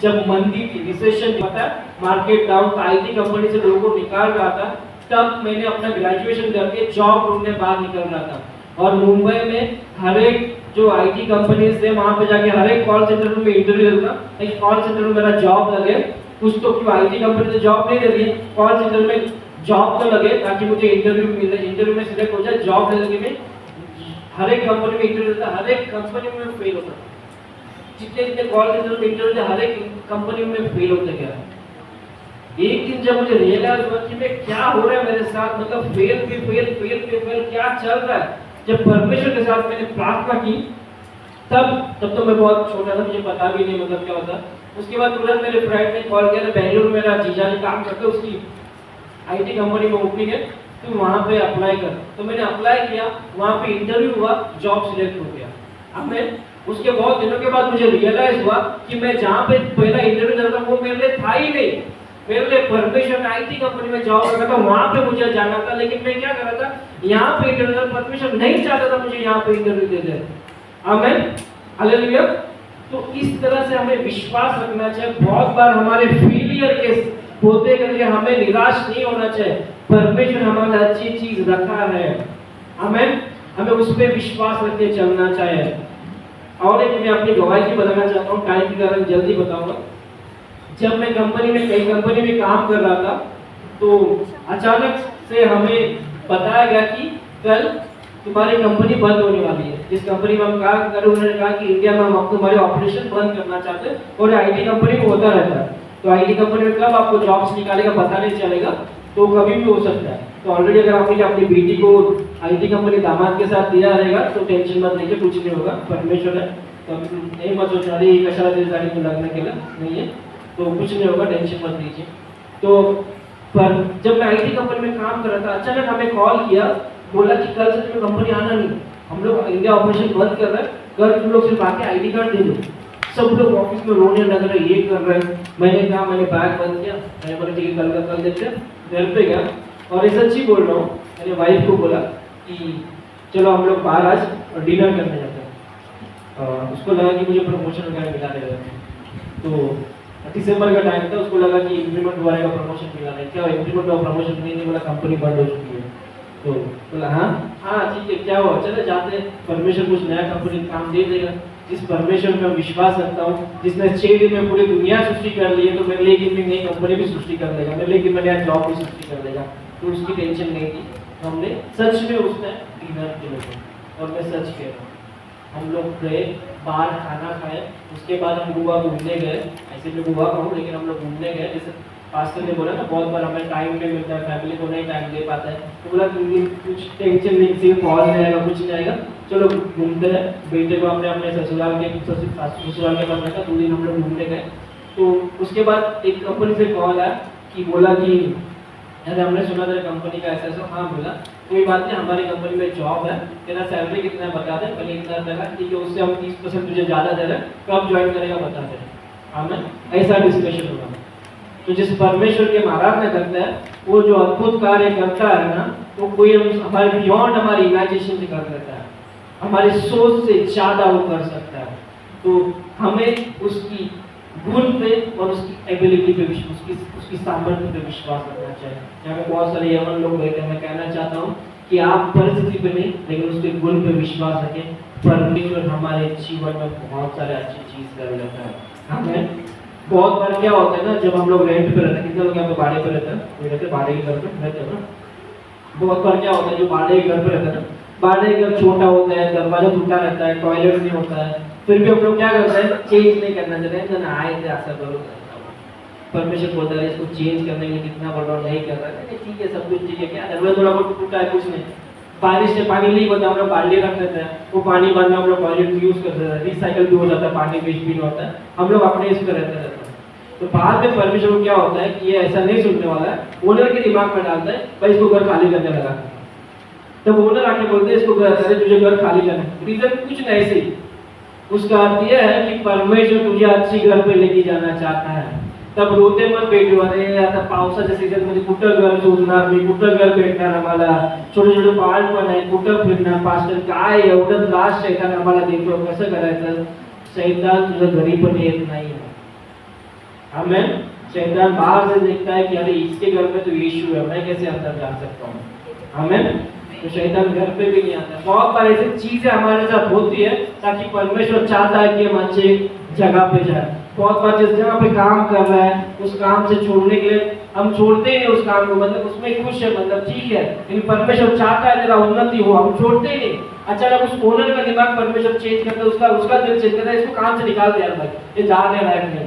जब मंदी थी, रिसेशन पता है, मार्केट डाउन था, आईटी कंपनी से लोगों को निकाल रहा था, तब मैंने अपना ग्रेजुएशन करके जॉब ढूंढने बाहर निकल रहा था, और मुंबई में हर एक जो आईटी कंपनीज थे वहां पे जाके हर एक कॉल सेंटर में इंटरव्यू देता, एक कॉल सेंटर में मेरा जॉब लगे, कुछ तो क्यों आईटी कंपनी से जॉब नहीं दे रही, कॉल सेंटर में जॉब तो लगे ताकि मुझे इंटरव्यू मिले, इंटरव्यू में सिलेक्ट हो जाए, जॉब लगे। में हर एक कंपनी में इंटरव्यू देता, हर एक कंपनी में फेल होता, जितने जितने कॉल सेंटर में इंटरव्यू थे हर एक कंपनी में फेल होते गया। एक दिन जब मुझे रियलाइज हुआ कि मैं क्या हो रहा है मेरे साथ, मतलब फेल पे फेल फेल पे फेल क्या चल रहा है, जब परमेश्वर के साथ मैंने प्रार्थना की तब तो मैं बहुत छोटा था, मुझे पता भी नहीं मतलब क्या होता। उसके बाद तुरंत मेरे फ्रेंड ने कॉल किया था, बेंगलुरु में मेरा जीजा जी काम करते, उसकी आईटी कंपनी में ओपनिंग है, तो वहाँ पे अप्लाई कर। तो मैंने अप्लाई किया, वहाँ पे इंटरव्यू हुआ, जॉब सिलेक्ट हो गया। अब मैं उसके बहुत दिनों के बाद मुझे रियलाइज हुआ कि मैं जहाँ पे पहला इंटरव्यू देता था वो मेरे लिए था ही नहीं। मेरे लिए परमिशन आईटी कंपनी में जॉब लगा था, वहाँ पे मुझे जाना था, लेकिन मैं क्या कर रहा था, यहाँ पे इंटरव्यू परमिशन नहीं चाहता था मुझे यहाँ पे इंटरव्यू दे दे। आमीन, हालेलुया। तो इस तरह से हमें विश्वास रखना चाहिए। बहुत बार हमारे फेलियर के होते करके हमें निराश नहीं होना चाहिए। परमेश्वर हमारा अच्छी चीज रखा है, आमीन, हमें उस पर विश्वास रख के चलना चाहिए। और एक मैं अपनी गवाही की बताना चाहता हूँ, टाइम के कारण जल्दी बताऊंगा। जब मैं कई कंपनी में काम कर रहा था, तो अचानक से हमें बताया गया कि कल तुम्हारी कंपनी बंद होने वाली है। जिस कंपनी में हम काम कर रहे हैं, उन्होंने कहा कि इंडिया में हम तुम्हारे ऑपरेशन बंद करना चाहते हैं, और आईटी कंपनी में होता रहता है। तो आईटी कंपनी में कब आपको जॉब्स निकालेगा पता नहीं चलेगा, तो कभी भी हो सकता है। तो ऑलरेडी अगर आपने अपनी बेटी को आईटी कंपनी दामाद के साथ दिया रहेगा तो टेंशन मत लीजिए, कुछ नहीं होगा, परमेश्वर है। तो नहीं मत सोचना कशाला दिलदारी को लगने के लिए नहीं है, तो कुछ नहीं होगा, टेंशन मत लीजिए। तो पर जब मैं आईटी कंपनी में काम कर रहा था, अचानक हमें कॉल किया, बोला कि कल से तुम्हें कंपनी आना नहीं, हम लोग इंडिया ऑपरेशन बंद कर रहे हैं, कल तुम लोग सिर्फ आके आईडी कार्ड दे दो। सब लोग ऑफिस में रोने लग रहे, ये कर रहे हैं। मैंने कहा, मैंने बैग बंद किया, मैंने बोला ठीक है कल का कल देखते हैं। घर पे गया और ये सच्ची बोल रहा हूँ, मैंने वाइफ को बोला कि चलो हम लोग बाहर आज और डिनर करने जाते हैं। उसको लगा कि मुझे प्रमोशन वगैरह मिला रहेगा, तो दिसंबर का टाइम था, उसको लगा कि इंक्रीमेंट हुआ रहेगा, प्रमोशन मिला है। क्या इंक्रीमेंट हुआ, प्रमोशन नहीं बोला, कंपनी बंद हो चुकी है। तो बोला हाँ ठीक है, क्या हुआ, चले जाते हैं, परमेश्वर कुछ नया कंपनी काम दे देगा। जिस परमेश्वर में विश्वास रखता हूँ, जिसने 6 दिन में पूरी दुनिया सृष्टि कर ली है, तो मेरे लिए कि नई कंपनी भी सृष्टि कर देगा, मेरे लिए कि मैं नया जॉब भी सृष्टि कर देगा। तो उसकी टेंशन नहीं थी। हमने सच में उसने डिनर किया, और मैं सच कह रहा हूँ, हम लोग गए बाहर खाना खाए, उसके बाद हम गोवा घूमने गए। ऐसे मैं गोवा का हूँ, लेकिन हम लोग घूमने गए। जैसे पास्टर ने बोला ना, बहुत बार हमें टाइम नहीं मिलता है, फैमिली को नहीं टाइम दे पाता है, तो बोला कुछ टेंशन नहीं, किसी कॉल नहीं आएगा, कुछ नहीं आएगा, चलो घूमते हैं। बेटे को हमने अपने ससुराल के पास रखा, 2 दिन हम लोग घूमने गए। तो उसके बाद एक कंपनी से कॉल आया कि बोला कि अरे हमने सुना तेरे कंपनी का ऐसा ऐसा। हाँ बोला, कोई बात नहीं, हमारी कंपनी में जॉब है, तेरा सैलरी कितना है बता दे। पहले इतना देगा, ठीक है, उससे हम 30% तुझे ज़्यादा दे रहे हैं, कब ज्वाइन करेगा बता दे। हमें ऐसा डिस्कशन होगा। तो जिस परमेश्वर के महाराज ने करता है, वो जो अद्भुत कार्य करता है ना, तो कोई हमारे बियॉन्ड हमारी इमेजिनेशन से कर देता है, हमारी सोच से ज़्यादा वो कर सकता है। तो हमें उसकी गुण पे और उसकी एबिलिटी पे, उसकी सामर्थ्य पे विश्वास रखना चाहिए। यहाँ पे बहुत सारे यमन लोग बैठे हैं, मैं कहना चाहता हूँ कि आप परिस्थिति पे नहीं, लेकिन उसके गुण पे विश्वास रखें। परमेश्वर हमारे जीवन में बहुत सारे अच्छी चीज कर लेता है। हमें बहुत बार क्या होता है ना, जब हम लोग रेंट पे रहते हैं, कितने लोग यहाँ पे भाड़े पे रहते हैं, कोई रहते भाड़े के घर पे रहते हैं ना। बहुत बार क्या होता है, जो भाड़े के घर पे रहते हैं ना, भाड़े का छोटा होता है, दरवाजा टूटा रहता है, टॉयलेट नहीं होता है, फिर भी हम लोग क्या करते हैं, चेंज नहीं करना चाहते हैं, ना आए थे ऐसा करो। परमेश्वर बोलता है इसको चेंज करने के लिए कितना बड़ा नहीं कर रहा है, ठीक है सब कुछ ठीक है, क्या दरवाजा थोड़ा बहुत टूटा है, कुछ नहीं, बारिश से पानी नहीं होता, हम लोग बाल्टी रख लेते हैं, वो पानी बाद में हम लोग टॉयलेट यूज कर सकते हैं, रिसाइकल भी हो जाता है, पानी वेस्ट भी नहीं होता है, हम लोग अपने इस पर रहते हैं। तो बाद में परमेश्वर को क्या होता है कि ये ऐसा नहीं सुनने वाला है, ओनर के दिमाग में डालता है भाई इसको घर खाली करने लगा। तब ओनर आके बोलते हैं इसको घर तुझे घर खाली करना, रीजन कुछ नहीं, ऐसे ही उसका अर्थ यह है कि परमेश्वर तुझे अच्छी घर पे लेके जाना चाहता है। तब रोते मत बैठो, अरे आता पावसाच्या सीझन मध्ये कुठं घर शोधणार मी, कुठं घर भेटणार आम्हाला, छोटे छोटे बाळपण आहे, कुठं फिरणार, पास्टर काय एवढं त्रास शैतान आम्हाला देतो, कसं करायचं। शैतान तुझं घरी पण येत नाही। आमेन। शैतान बाहर से देखता है कि अरे इसके घर में तो यीशु है, मैं कैसे अंदर जा सकता हूँ। आमेन। तो शैतान घर पे भी नहीं आता। बहुत बार ऐसी चीजें हमारे साथ होती है ताकि परमेश्वर चाहता है कि हम अच्छे जगह पे जाए। बहुत बार जिस जगह पे काम कर रहा है उस काम से छोड़ने के लिए हम छोड़ते ही नहीं उस काम को, मतलब उसमें खुश है, मतलब ठीक है, लेकिन परमेश्वर चाहता है तेरा उन्नति हो, हम छोड़ते ही नहीं। अचानक उस ओनर का दिमाग परमेश्वर चेंज करता है, उसका दिल चेंज करता है, इसको काम से निकाल दिया भाई, ये जाने लायक नहीं,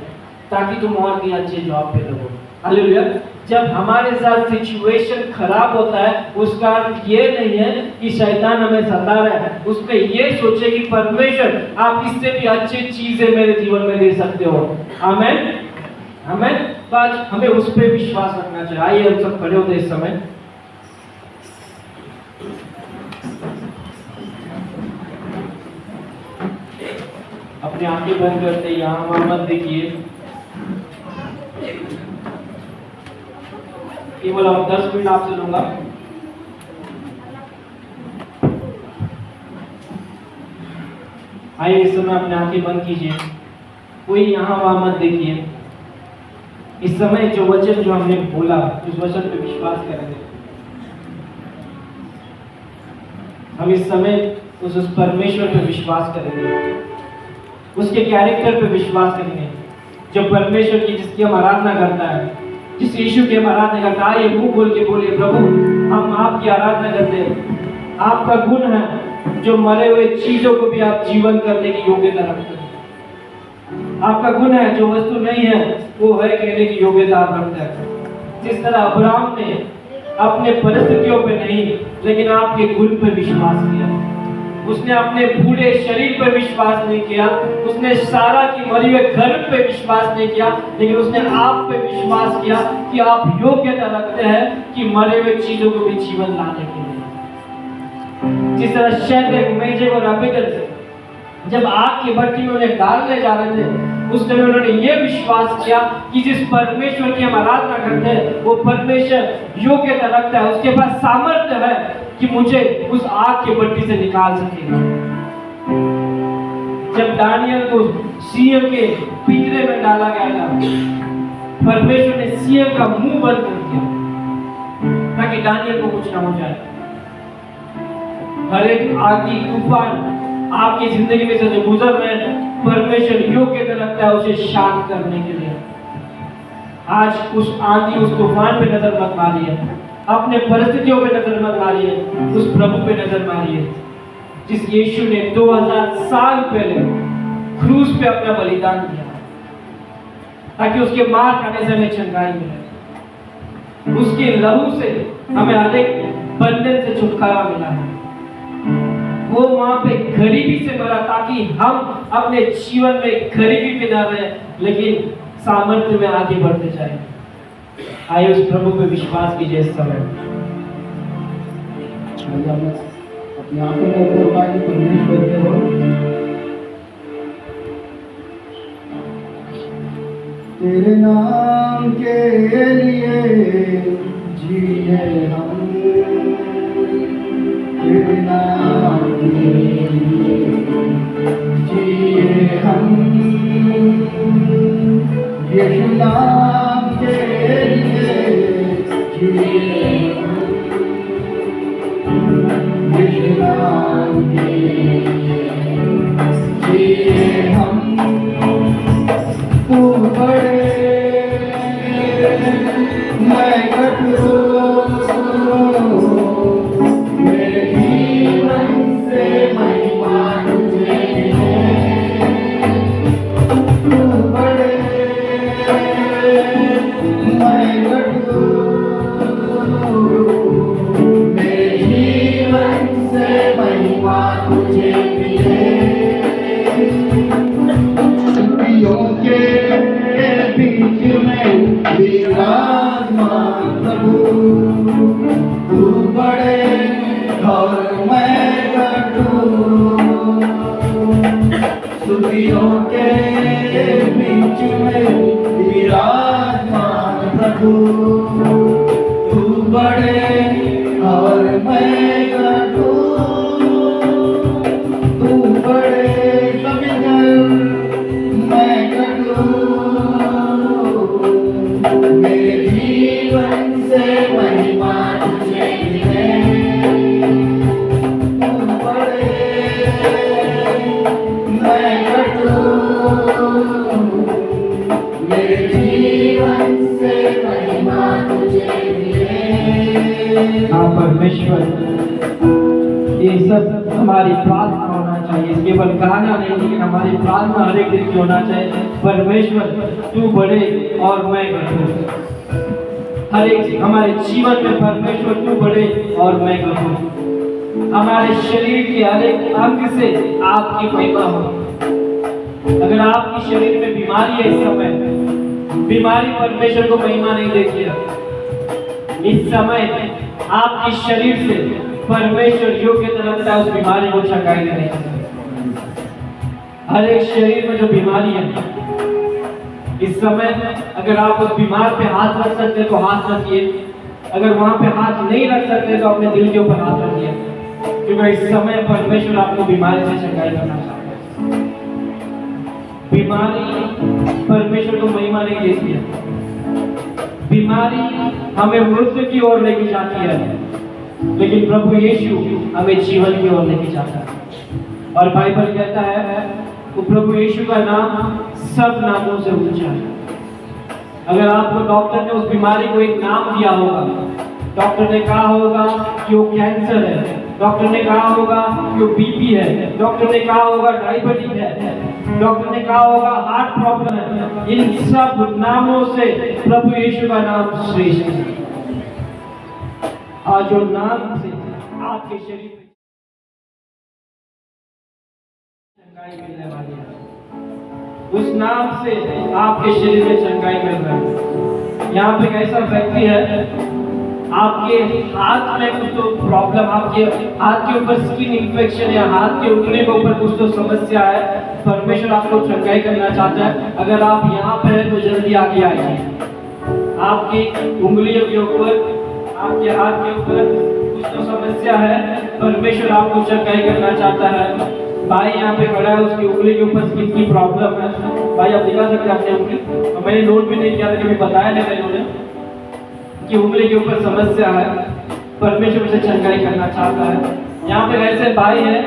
ताकि तुम और भी अच्छे जॉब पे रहो। हालेलुया। जब हमारे साथ सिचुएशन खराब होता है उसका अर्थ ये नहीं है कि शैतान हमें सता रहा है, उसमें ये सोचे कि परमेश्वर आप इससे भी अच्छी चीजें मेरे जीवन में दे सकते हो। आमेन आमेन। तो आज हमें उस पर विश्वास रखना चाहिए। आइए हम सब खड़े होते इस समय। अपनी आंखें बंद करते यहाँ वहां मत देखिए, केवल अब 10 मिनट आपसे लूंगा। आइए इस समय अपनी आंखें बंद कीजिए, कोई यहाँ वहां मत देखिए। इस समय जो वचन जो हमने बोला उस वचन पे विश्वास करेंगे। हम इस समय उस परमेश्वर पे विश्वास करेंगे, उसके कैरेक्टर पे विश्वास करेंगे, जो परमेश्वर की जिसकी हम आराधना करता है, जिस यीशु की हम आराधना करता है। आइए मुंह खोल के बोलिए, प्रभु हम आपकी आराधना करते हैं। आपका गुण है जो मरे हुए चीजों को भी आप जीवन करने की योग्यता रखते हैं। आपका गुण है जो वस्तु नहीं है वो है कहने की योग्यता आप रखते हैं। जिस तरह अब्राहम ने अपने परिस्थितियों पे नहीं लेकिन आपके गुण पे विश्वास किया, उसने अपने बूढ़े शरीर पर विश्वास नहीं किया, उसने सारा की मरी हुए घर पे विश्वास नहीं किया, लेकिन उसने आप पे विश्वास किया कि आप योग्यता रखते हैं कि मरे हुए चीजों को भी जीवन लाने के लिए। जिस तरह शैद्रक, मेशक और अबेदनगो जब आग की भट्टी में उन्हें डालने जा रहे थे, उस समय उन्होंने ये विश्वास किया कि जिस परमेश्वर की हम आराधना करते हैं वो परमेश्वर योग्यता रखता है, उसके पास सामर्थ्य है कि मुझे उस आग की भट्टी से निकाल सकेगा। जब दानियल को सिंह के पिंजरे में डाला गया था, परमेश्वर ने सिंह का मुंह बंद कर दिया ताकि दानियल को कुछ ना हो जाए। हर एक आगी तूफान आपकी जिंदगी में से जो गुजर रहे हैं, परमेश्वर योग्यता रखता है उसे शांत करने के लिए। आज उस आंधी, उस तूफान पे नजर मत मारिए, अपने परिस्थितियों पे नजर मत मारिए, उस प्रभु पे नजर मारिए जिस यीशु ने 2000 साल पहले क्रूस पे अपना बलिदान दिया ताकि उसके मार खाने से हमें चंगाई मिले, उसके लहू से हमें अनेक बंधन से छुटकारा मिला है। वो वहां पे गरीबी से मरा ताकि हम अपने जीवन में गरीबी पे ना रहे लेकिन सामर्थ्य में आगे बढ़ते जाए। आइए उस प्रभु पे विश्वास कीजिए इस समय। अपनी आंखों को ऊपर उठाकर परमेश्वर के हो। तेरे नाम के लिए जिए हम, तेरे नाम के लिए जिए हम, यीशु नाम के लिए जिए हम, यीशु नाम के लिए जिए हम। तू बड़े मैं घटू, मेरे जीवन से महिमा तुझे मिले। तू बड़े मैं घटू, मेरे जीवन से महिमा तुझे मिले। स्तुतियों के बीच में विराजमान प्रभु, तू बड़े और मैं घटू। स्तुतियों के बीच में विराजमान प्रभु, तू बड़े और मैं घटू। तू बड़े मैं घटू, मेरे जीवन से महिमा तुझे मिले। तू बड़े मैं घटू, मेरे जीवन से महिमा तुझे मिले। हाँ परमेश्वर, ये सब हमारी प्रार्थना होना चाहिए, केवल गाना नहीं लेकिन हमारी प्रार्थना हर एक दिन की होना चाहिए। परमेश्वर तू बड़े और मैं घटू। हर एक हमारे जीवन में परमेश्वर तू बढ़े और मैं घटूं। हमारे शरीर के हर एक अंग से आपकी महिमा हो। अगर आपकी शरीर में बीमारी है इस समय, बीमारी परमेश्वर को महिमा नहीं देती है। इस समय आपके शरीर से परमेश्वर योग्य लगता है उस बीमारी को चंगाई देने के लिए। हर एक शरीर में जो बीमारी है इस समय, अगर आप उस बीमार पे हाथ रख सकते तो हाथ रखिए। अगर वहां पे हाथ नहीं रख सकते तो अपने दिल के ऊपर हाथ रखिए, क्योंकि इस समय परमेश्वर आपको बीमारी से चंगाई करना चाहता है। बीमारी परमेश्वर को महिमा नहीं देती है। बीमारी हमें मृत्यु की ओर लेके जाती है, लेकिन प्रभु यीशु हमें जीवन की ओर लेके जाता है। और बाइबल कहता है वो प्रभु यीशु का नाम सब नामों से ऊंचा है। अगर आपको डॉक्टर ने उस बीमारी को एक नाम दिया होगा, डॉक्टर ने कहा होगा कि वो कैंसर है, डॉक्टर ने कहा होगा कि वो बीपी है, डॉक्टर ने कहा होगा डायबिटीज है, डॉक्टर ने कहा होगा हार्ट प्रॉब्लम है, इन सब नामों से प्रभु यीशु का नाम श्रेष्ठ है। आज जो नाम से आपके शरीर में चंगाई मिलने वाली है, उस नाम से आपके शरीर में चंगाई मिल रहा है। यहाँ पे एक ऐसा व्यक्ति है, आपके हाथ में कुछ तो प्रॉब्लम, आपके हाथ के ऊपर स्किन इंफेक्शन या हाथ के उंगली के ऊपर कुछ तो समस्या है, परमेश्वर आपको चंगाई करना चाहता है। अगर आप यहाँ पे हैं तो जल्दी आगे आइए। आपकी उंगलियों के ऊपर, आपके हाथ के ऊपर कुछ तो समस्या है, परमेश्वर आपको चंगाई करना चाहता है। भाई यहाँ पे खड़ा है, उसकी उंगली के ऊपर स्किन की प्रॉब्लम है। भाई आप दिखा सकते हैं अपनी उंगली, तो मैंने नोट भी नहीं किया था, कभी बताया नहीं था इन्होंने कि उंगली के ऊपर समस्या है, परमेश्वर से चंगाई करना चाहता है। यहाँ पे ऐसे भाई हैं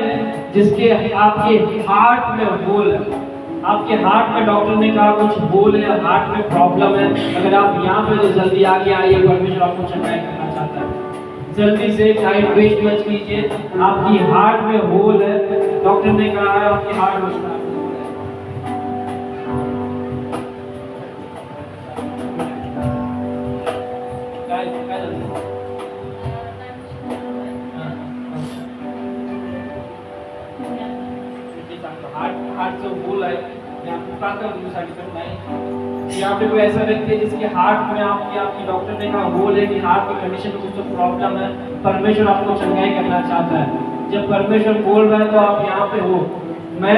जिसके आपके हार्ट में होल है, आपके हार्ट में डॉक्टर ने कहा कुछ होल है, हार्ट में प्रॉब्लम है। अगर आप यहाँ पे तो जल्दी आगे आइए, परमेश्वर आपको चंगाई करना चाहता है। जल्दी से टाइम वेस्ट मत कीजिए। आपकी हार्ट में होल है, डॉक्टर ने कहा है आपकी हार्ट में हार्ट जो होल है, यहाँ पे कोई ऐसा व्यक्ति है जिसके हार्ट में आपकी डॉक्टर ने कहा होल है कि हार्ट की कंडीशन में कुछ तो प्रॉब्लम है, परमेश्वर आपको चंगाई करना चाहता है। जब परमेश्वर बोल रहा है तो आप यहाँ पे हो। मैं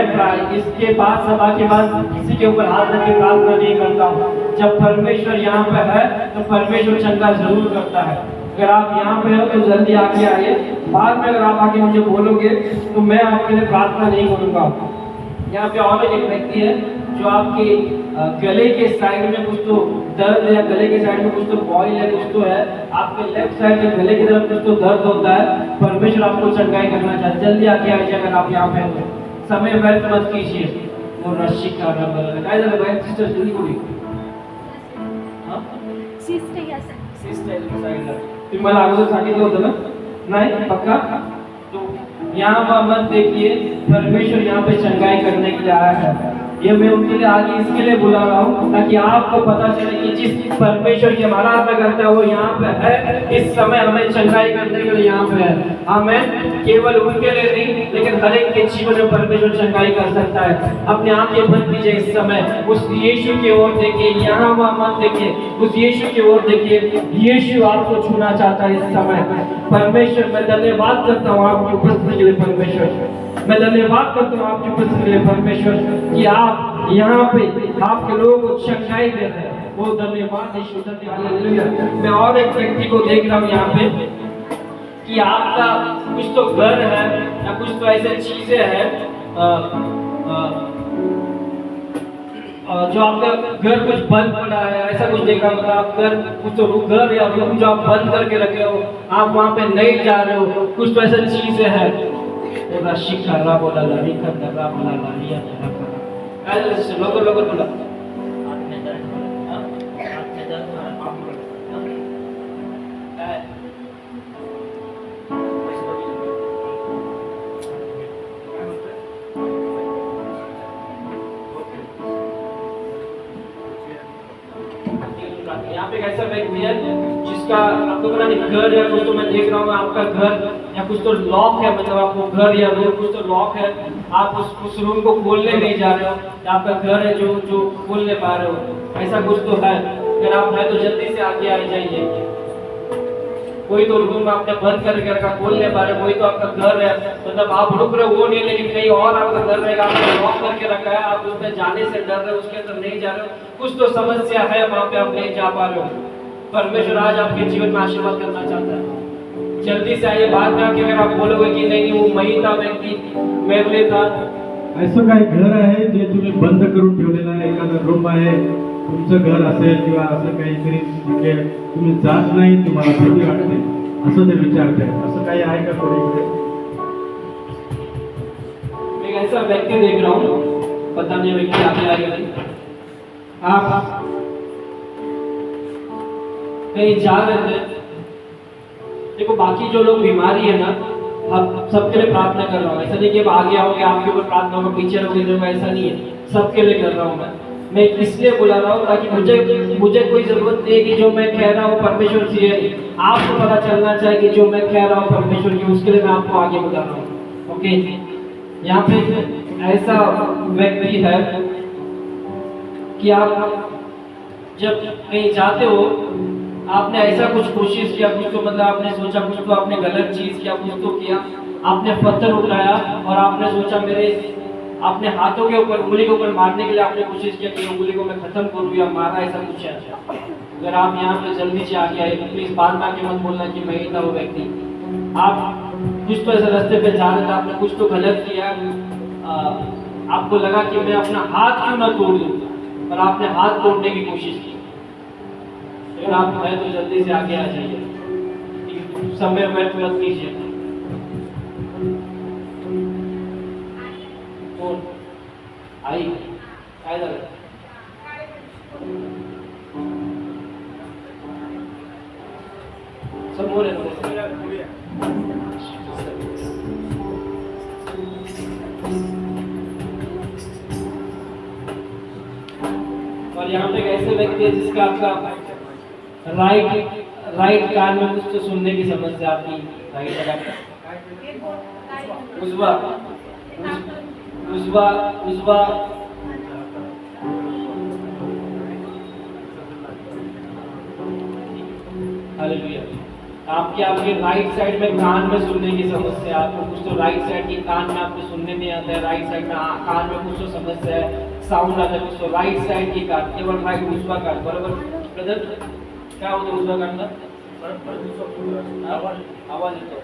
इसके बाद सभा के बाद किसी के ऊपर हाथ रख के प्रार्थना नहीं करता हूँ। जब परमेश्वर यहाँ पे है तो परमेश्वर चंगा जरूर करता है। अगर आप यहाँ पे हो तो जल्दी आगे आइए। बाद में अगर आप आके मुझे बोलोगे तो मैं आपके लिए प्रार्थना नहीं करूँगा। यहाँ पे और एक व्यक्ति है जो आपके गले के साइड में कुछ तो दर्द है, गले के साइड में कुछ तो बॉयल है, कुछ तो है, आपके लेफ्ट साइड में गले की तरफ कुछ तो दर्द होता है, परमेश्वर आपको चंगाई करना चाहता है। जल्दी आके आइए अगर आप यहाँ पे हो, समय व्यर्थ मत कीजिए। वो रश्मि का नंबर काय झालं बाय सिस्टर जल्दी बोली हां सिस्टर या सिस्टर साइडला तुम्ही मला अगोदर सांगितलं होतं ना, नाही पक्का? तो यहाँ मत देखिए, परमेश्वर यहाँ पे चंगाई करने के लिए आया है। ये मैं उनके लिए आगे इसके लिए बुला रहा हूँ ताकि आपको पता चले कि जिस परमेश्वर की हमारा आदर करता है वो यहाँ पे है। इस समय हमें चंगाई करने के लिए यहाँ पे है। हमें केवल उनके लिए नहीं लेकिन हर एक के जीवन में परमेश्वर चंगाई कर सकता है। अपने आंखें बंद कीजिए इस समय, उस यीशु की ओर देखिए, यहाँ वहाँ मत देखिए, उस यीशु की ओर देखिए। यीशु आपको छूना चाहता है इस समय। परमेश्वर मैं धन्यवाद करता हूँ आपकी उपस्थिति के लिए परमेश्वर, मैं धन्यवाद करता हूँ आपकी उपस्थिति के लिए परमेश्वर कि आप यहाँ पे आपके लोगों को चंगाई दे रहे हैं। वो धन्यवाद यीशु, धन्यवाद। मैं और एक व्यक्ति को देख रहा हूँ यहाँ पे कि आपका कुछ तो घर है या कुछ तो ऐसे चीजें हैं जो आपका घर कुछ बंद पड़ा है, ऐसा कुछ देखा मतलब आप घर कुछ तो घर या रूम जो आप बंद करके रखे हो, आप वहाँ पे नहीं जा रहे हो, कुछ तो ऐसा चीजें है। बोला शिखरा बोला लड़ी खतरा बोला लड़िया ऐसे लोगों बोला यहाँ पे एक ऐसा व्यक्ति है जिसका आपको पता नहीं घर या कुछ, तो मैं देख रहा हूँ आपका घर या कुछ तो लॉक है, मतलब आपको घर या रूम कुछ तो लॉक है, आप उस रूम को खोलने नहीं जा रहे हो, या आपका घर है जो खोल नहीं पा रहे हो, ऐसा कुछ तो है। अगर आप है तो जल्दी से आगे आ जाइए। कोई तो रूम आपने बंद करके रखा, खोल नहीं पा रहे, कोई तो आपका घर है, मतलब आप रुक रहे हो वो नहीं, लेकिन कहीं और आपका घर रहेगा, आपने लॉक करके रखा है, आप उसमें जाने से डर रहे हो, उसके अंदर नहीं जा रहे हो, कुछ तो समस्या है वहाँ पे, आप नहीं जा पा रहे हो। परमेश्वर आज आपके जीवन में आशीर्वाद करना चाहता है। जल्दी से आइए, बात में आके अगर आप बोलोगे कि नहीं वो मही था व्यक्ति मेरे लिए था, असं काही घर आहे जे तुम्ही बंद करून ठेवलेलं आहे, एखादा रूम आहे तुमचं घर असेल किंवा असं काहीतरी तिथे तुम्ही जात नाही, तुम्हाला भीती वाटते, असं ते विचारते, असं काही आहे का कोणीकडे? मैं एक ऐसा व्यक्ति देख रहा हूँ, पता नहीं व्यक्ति आगे आएगा नहीं, आप कहीं जा रहे थे, देखो बाकी जो लोग बीमारी है ना, आप सबके लिए प्रार्थना कर रहा हूँ, ऐसा नहीं कि अब आगे आओगे आपके ऊपर प्रार्थना होगा, पीछे रहोगे, ऐसा नहीं है, सबके लिए कर रहा हूँ मैं इसलिए बुला रहा हूँ ताकि मुझे कोई जरूरत नहीं है कि जो मैं कह रहा हूँ परमेश्वर से है, आपको पता चलना चाहिए कि जो मैं कह रहा हूँ परमेश्वर की, उसके लिए मैं आपको आगे बुला रहा हूँ। ओके, यहाँ पे ऐसा व्यक्ति है कि आप जब कहीं जाते हो, आपने ऐसा कुछ कोशिश किया, कुछ तो मतलब आपने सोचा, कुछ तो आपने गलत चीज किया, कुछ तो किया, आपने पत्थर उठाया और आपने सोचा आपने हाथों के ऊपर, उंगली के ऊपर मारने के लिए आपने कोशिश किया कि उंगली को मैं खत्म करूँ या मारा, ऐसा कुछ है। अगर आप यहाँ पे जल्दी से आगे आए, प्लीज बात में आके मत बोलना कि मैं ही था वो व्यक्ति। आप कुछ तो ऐसे रास्ते पे जा रहे थे, आपने कुछ तो गलत किया, आपको लगा कि मैं अपना हाथ क्यों ना तोड़ दूँ, और आपने हाथ तोड़ने की कोशिश की। अगर आप है तो जल्दी से आगे आ जाइए, समय व्यर्थ मत कीजिए। आई काय झालं? समोर आहे और यहाँ पे एक ऐसे व्यक्ति है जिसका आपका राइट कान में कुछ तो सुनने की समस्या आपकी, राइट उजवा हालेलुया। आपके राइट साइड में कान में सुनने की समस्या, आपको कुछ तो राइट साइड की कान में आपको सुनने नहीं आता है, राइट साइड में कान में कुछ तो समस्या है, साउंड आता है कुछ तो, राइट साइड की कान, केवल राइट उजवा कान, बराबर ब्रदर? क्या होता है उजवा कान का? आवाज येतो।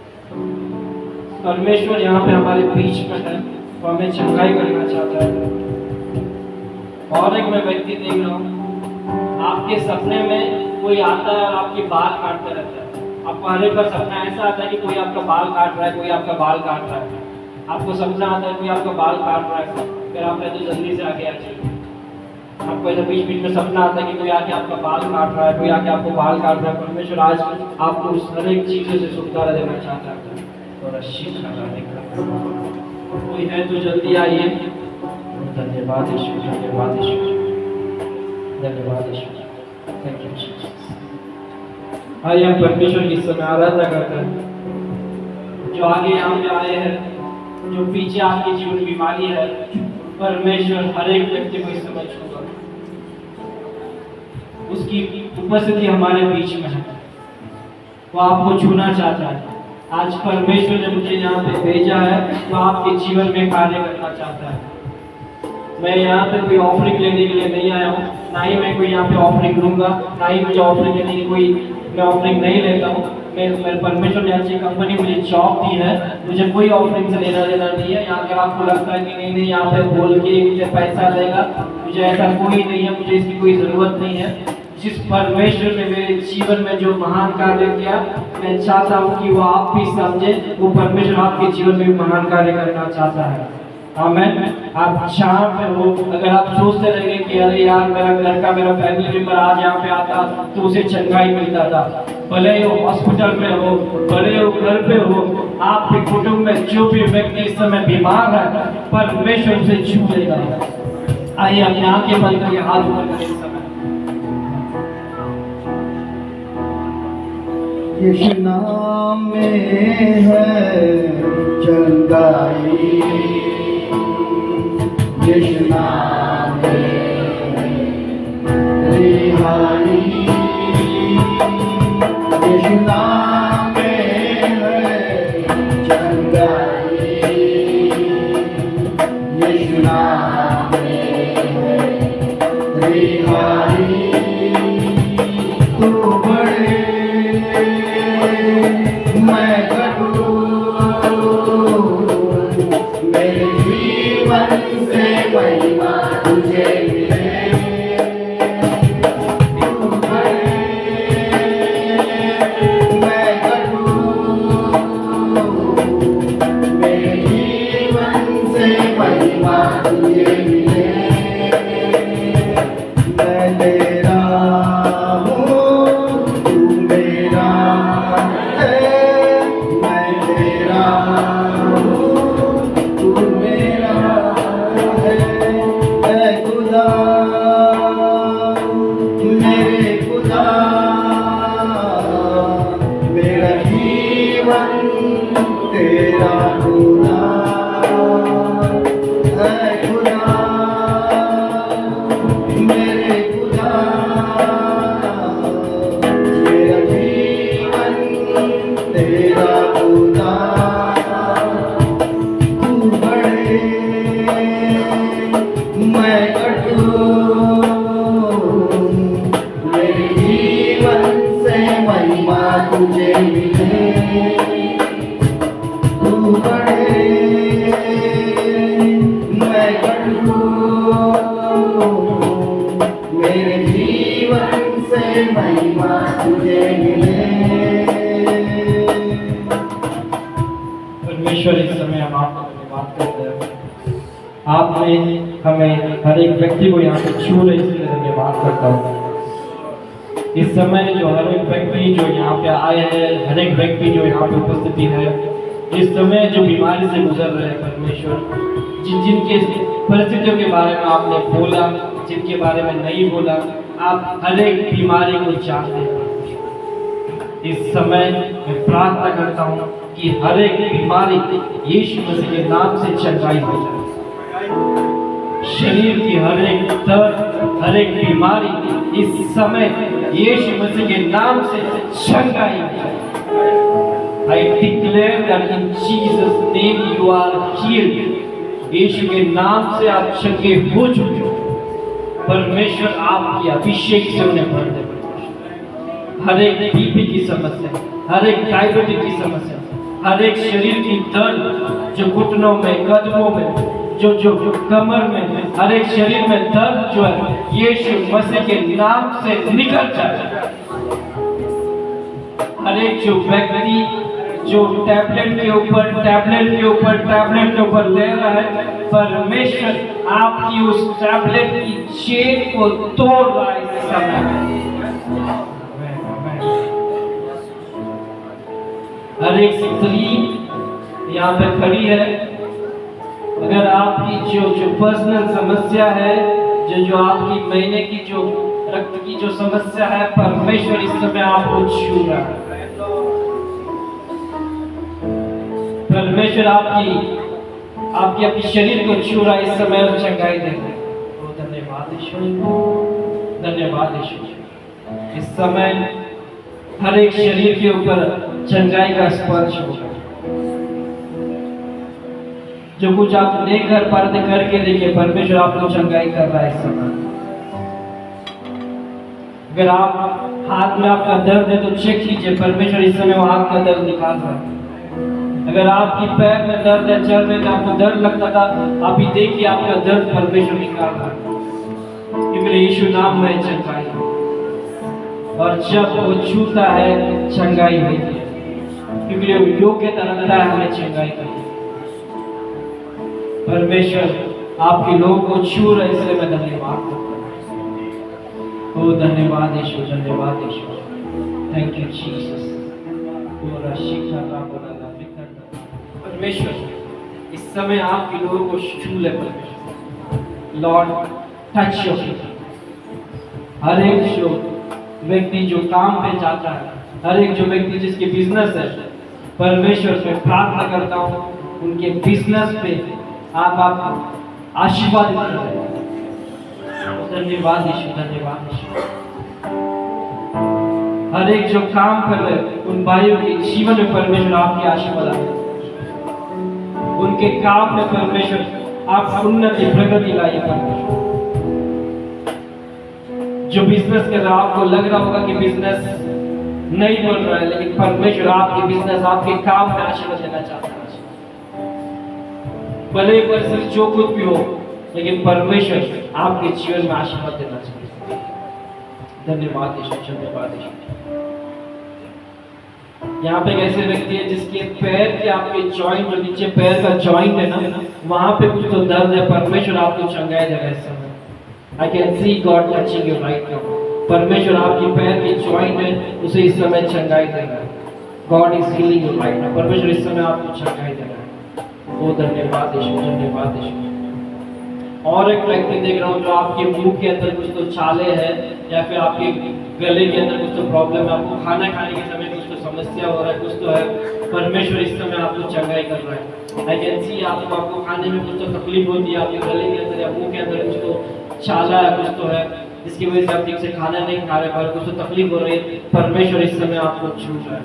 परमेश्वर यहाँ पे हमारे बीच में है, तो हमें चंगाई करना चाहता है। और एक मैं व्यक्ति देख रहा हूँ, आपके सपने में कोई आता है और आपके बाल काटता रहता है। आपको हर एक बार सपना ऐसा आता है कि कोई आपका बाल काट रहा है, कोई आपका बाल काट रहा है, आपको सपना आता है कोई आपका बाल काट रहा है, फिर आप तो जल्दी से आगे आ जाइए। आपको ऐसा बीच बीच में सपना आता है कि कोई आके आपका बाल काट रहा है, कोई आके आपको बाल काट रहा है। परमेश्वर आज आपको उस हर एक चीज़ों से छुटकारा देना चाहता है और कोई है तो जल्दी आइए। धन्यवाद यीशु, धन्यवाद यीशु, धन्यवाद यीशु, थैंक यू जीसस। आइए हम परमेश्वर की समय आराधना करते हैं। जो आगे यहाँ पे आए हैं, जो पीछे आपके जीवन बीमारी है, परमेश्वर हर एक व्यक्ति को इस समय छूगा। उसकी उपस्थिति हमारे बीच में है, वो आपको छूना चाहता है। आज परमेश्वर ने मुझे यहाँ पे भेजा है तो आपके जीवन में कार्य करना चाहता है। मैं यहाँ पे कोई ऑफरिंग लेने के लिए नहीं आया हूँ, ना ही मैं कोई यहाँ पे ऑफरिंग लूंगा, ना ही मुझे ऑफरिंग लेने की कोई, मैं ऑफरिंग नहीं लेता हूँ। मैं परमेश्वर ने अच्छी कंपनी मुझे जॉब दी है, मुझे कोई ऑफरिंग से लेना देना नहीं है। यहाँ पे आपको लगता है कि नहीं यहाँ पे बोल के मुझे पैसा देगा, मुझे ऐसा कोई नहीं है, मुझे इसकी कोई ज़रूरत नहीं है। जिस परमेश्वर ने मेरे जीवन में जो महान कार्य किया, मैं चाहता हूँ कि वो आप भी समझे, वो परमेश्वर आपके जीवन में महान कार्य करना चाहता है। आमीन। आप जहाँ पे हो, अगर आप सोचते रहेंगे कि अरे यार मेरा घर का मेरा फैमिली मेंबर आज यहाँ पे आता तो उसे चंगाई मिलता था, भले वो हॉस्पिटल में हो, भले वो घर पे हो, आपके कुटुंब में जो भी व्यक्ति इस समय बीमार है, परमेश्वर उसे छू लेगा। आइए अपने आंखें बंद करके हाथ ऊपर करें इस समय। यीशु नाम में है चंगाई, यीशु नाम में रिहाई, यीशु नाम में है चंगाई, यीशु नाम में है रिहाई। तू बड़े मैं घटूं, मेरे जीवन से महिमा तुझे मिले। तू बड़े मैं घटूं, मेरे जीवन से महिमा तुझे मिले। मैं तेरा हूँ, तू मेरा है, मैं तेरा हूँ, तू मेरा है। ऐ खुदा मेरे खुदा, मेरा जीवन तेरा खुदा। ऐ खुदा मेरे खुदा, मेरा जीवन तेरा खुदा। तू बड़े मैं घटूं, मेरे जीवन से महिमा तुझे मिले। तू बड़े मैं घटूं, मेरे जीवन से महिमा तुझे मिले। परमेश्वर इस समय हम आपको धन्यवाद करते हैं। आपने हमें हर एक व्यक्ति को यहाँ पे छू रहे, इसलिए धन्यवाद करता हूँ। इस समय जो हर एक व्यक्ति जो यहाँ पे आए हैं, हर एक व्यक्ति जो यहाँ पे उपस्थिति है, इस समय जो बीमारी से गुजर रहे हैं परमेश्वर, जिनके परिस्थितियों के बारे में आपने बोला, जिनके बारे में नहीं बोला, आप हर एक बीमारी को जानते हैं। इस समय मैं प्रार्थना करता हूँ कि हर एक बीमारी यीशु मसीह के नाम से चंगाई हो जाए। शरीर की हर एक दर्द, हर एक बीमारी इस समय यीशु मसीह के नाम से चंगाई हो जाए। I declare that in Jesus' name you are healed. यीशु के नाम से आप चंगे हो चुके हो। परमेश्वर आपकी अभिषेक से उन्हें भर दे। हर एक बीपी की समस्या, हर एक डायबिटीज की समस्या, हर एक शरीर की दर्द जो घुटनों में, कदमों में, जो कमर में, हर एक शरीर में दर्द जो है यीशु मसीह के नाम से निकल जाए। हर एक जो व्यक्ति जो टैबलेट के ऊपर ले रहा है, परमेश्वर आपकी उस टैबलेट की चेन को तोड़ रहा है इस समय। हर एक स्त्री यहाँ पे खड़ी है, अगर आपकी जो पर्सनल समस्या है, जो आपकी महीने की जो रक्त की जो समस्या है, परमेश्वर इस समय आपको छू रहा है। परमेश्वर आपकी अपने शरीर को छू रहा है इस समय और चंगाई दे रहा है। तो धन्यवाद ईश्वर, धन्यवाद ईश्वर। इस समय हर एक शरीर के ऊपर चंगाई का स्पर्श होगा। जो कुछ आप नहीं कर पा रहे थे करके देखिए, परमेश्वर आपको चंगाई कर रहा है इस समय। अगर आप हाथ में आपका दर्द है तो चेक कीजिए, परमेश्वर इस समय वो हाथ का दर्द निकाल रहा है। अगर आपकी पैर में दर्द है, चल रहे थे, आपको दर्द लगता था, अभी देखिए आपका दर्द परमेश्वर निकाल रहा है। क्योंकि यीशु नाम में चंगाई है, और जब वो छूता है चंगाई होती है, क्योंकि वो योग्यता रखता है हमें चंगाई करने। परमेश्वर आपके लोगों को छू रहे, इसलिए मैं धन्यवाद करता हूँ। ओ धन्यवाद ईश्वर, धन्यवाद ईश्वर। Thank you Jesus. परमेश्वर इस समय आपके लोगों को छू ले परमेश्वर। Lord touch your people. हर एक जो व्यक्ति जो काम पे जाता है, हर एक जो व्यक्ति जिसके बिजनेस है, परमेश्वर से प्रार्थना करता हूँ उनके बिजनेस पे आप आशीर्वाद दीजिए। धन्यवाद यीशु, धन्यवाद यीशु। हर एक जो काम कर रहे हैं उन भाइयों के जीवन में परमेश्वर आपकी आशीर्वाद आए, उनके काम में परमेश्वर आप उन्नति प्रगति लाइए। परमेश्वर जो बिजनेस कर रहा है, आपको लग रहा होगा कि बिजनेस नहीं बढ़ रहा है, लेकिन परमेश्वर आपके बिजनेस, आपके काम में आशीर्वाद देना चाहता है। भले परिस्थिति जो कुछ भी हो, लेकिन परमेश्वर आपके जीवन में आशीर्वाद देना चाहता है। धन्यवाद यीशु, धन्यवाद यीशु। यहाँ पे एक ऐसे व्यक्ति है जिसके पैर के आपके जॉइंट, जो नीचे पैर का जॉइंट है ना, वहां पे कुछ तो दर्द है। परमेश्वर आपको चंगाई देगा इस समय। I can see God touching you right now. परमेश्वर आपके पैर के जॉइंट में उसे इस समय चंगाई दे रहा है। God is healing you right now. परमेश्वर इस समय आपको चंगाई दे रहा है। ओ धन्यवाद यीशु, धन्यवाद यीशु। और एक व्यक्ति देख रहा हूँ जो आपके मुंह के अंदर कुछ तो छाले हैं, या फिर आपके गले के अंदर कुछ तो प्रॉब्लम है, आपको खाना खाने के समय कुछ तो समस्या हो रहा है, कुछ तो है। परमेश्वर इस समय आपको चंगाई कर रहा है। आई कैन सी आपको खाने में कुछ तो तकलीफ होती है, आपके गले के अंदर या मुंह के अंदर कुछ तो छाला है, कुछ तो है, जिसकी वजह से आप ठीक से खाना नहीं खा रहे, पर कुछ तो तकलीफ हो रही है। परमेश्वर इस समय आपको छू रहा है।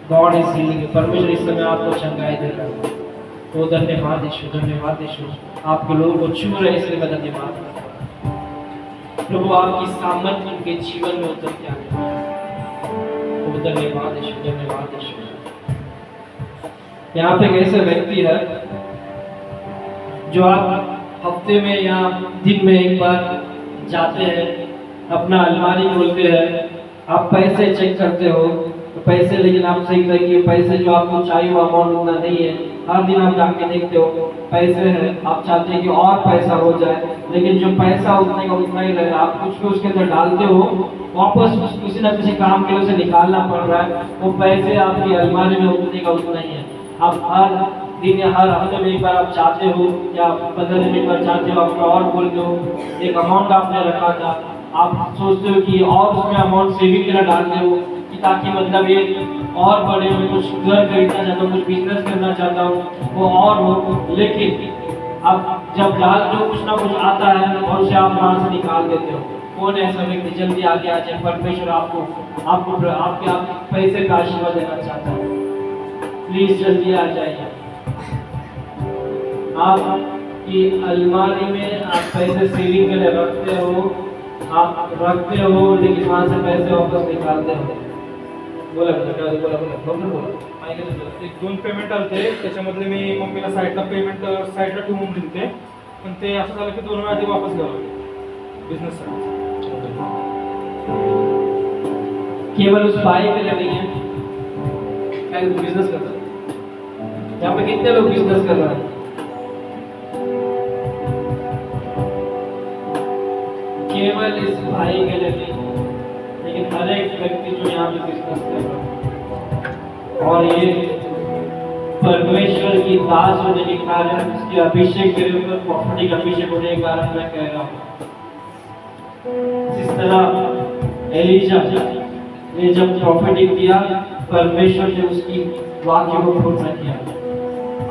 God is healing. परमेश्वर इस समय आपको चंगाई दे रहा है। तो धन्यवाद यीशु, धन्यवाद यीशु। आपके लोगों को छू रहे, इसलिए मैं धन्यवाद करता हूं। प्रभु आपकी सामर्थ उनके जीवन में उतर के आने पाए। तो धन्यवाद यीशु, धन्यवाद यीशु। यहाँ पे एक ऐसे व्यक्ति है जो आप हफ्ते में या दिन में एक बार जाते हैं, अपना अलमारी खोलते हैं, आप पैसे चेक करते हो, तो पैसे, लेकिन आप सही करेंगे पैसे जो आपको चाहिए वो अमाउंट उतना नहीं है। हर दिन आप जाके देखते हो पैसे हैं, आप चाहते हैं कि और पैसा हो जाए, लेकिन जो पैसा उतने का उतना ही रहे। आप कुछ भी उसके अंदर डालते हो, वापस किसी न किसी काम के लिए उसे निकालना पड़ रहा है। वो पैसे आपकी अलमारी में उतने का उतना ही है। आप हर दिन या हर हफ्ते में एक बार आप चाहते हो, या 15 दिन में एक बार चाहते हो, आपका और बोलते हो एक अमाउंट आपने रखा था, आप सोचते हो कि और उसमें अमाउंट सेविंग के लिए डालते हो कि ताकि मतलब ये और बड़े, मैं कुछ घर खरीदना चाहता हूँ, कुछ बिजनेस करना चाहता हूँ, वो और हो। लेकिन अब जब डालते हो कुछ ना कुछ आता है और उसे आप वहाँ से निकाल देते हो। कौन ऐसा व्यक्ति जल्दी आगे आ जाए? परमेश्वर आपको आपके पैसे का आशीर्वाद देना चाहता है। प्लीज जल्दी आ जाइए। आपकी अलमारी में आप पैसे सेविंग के लिए रखते हो, आप रखते हो, लेकिन वहां से पैसे वापस निकालते हो। बोला एक 2 पेमेंट आलते, त्याच्यामधले मी मम्मीला साईडला पेमेंट साईडला ठेवून दिलते, पण ते असं झालं की 2 वेळा ते वापस घ्यावं लागले बिझनेससाठी। केवल उस भाई के लिए नहीं है, क्या बिजनेस करता है? यहाँ पे कितने लोग बिजनेस कर रहे हैं? केवल इस भाई के लिए नहीं, लेकिन हर एक व्यक्ति जो यहाँ पे बिजनेस कर रहा है, और ये परमेश्वर की दास होने के कारण, उसके अभिषेक के ऊपर प्रॉपर्टी अभिषेक होने के कारण मैं कह रहा हूँ। जिस तरह एलिजा ने जब प्रॉफिटिंग किया, परमेश्वर ने उसकी वाक्य को पूर्ण किया।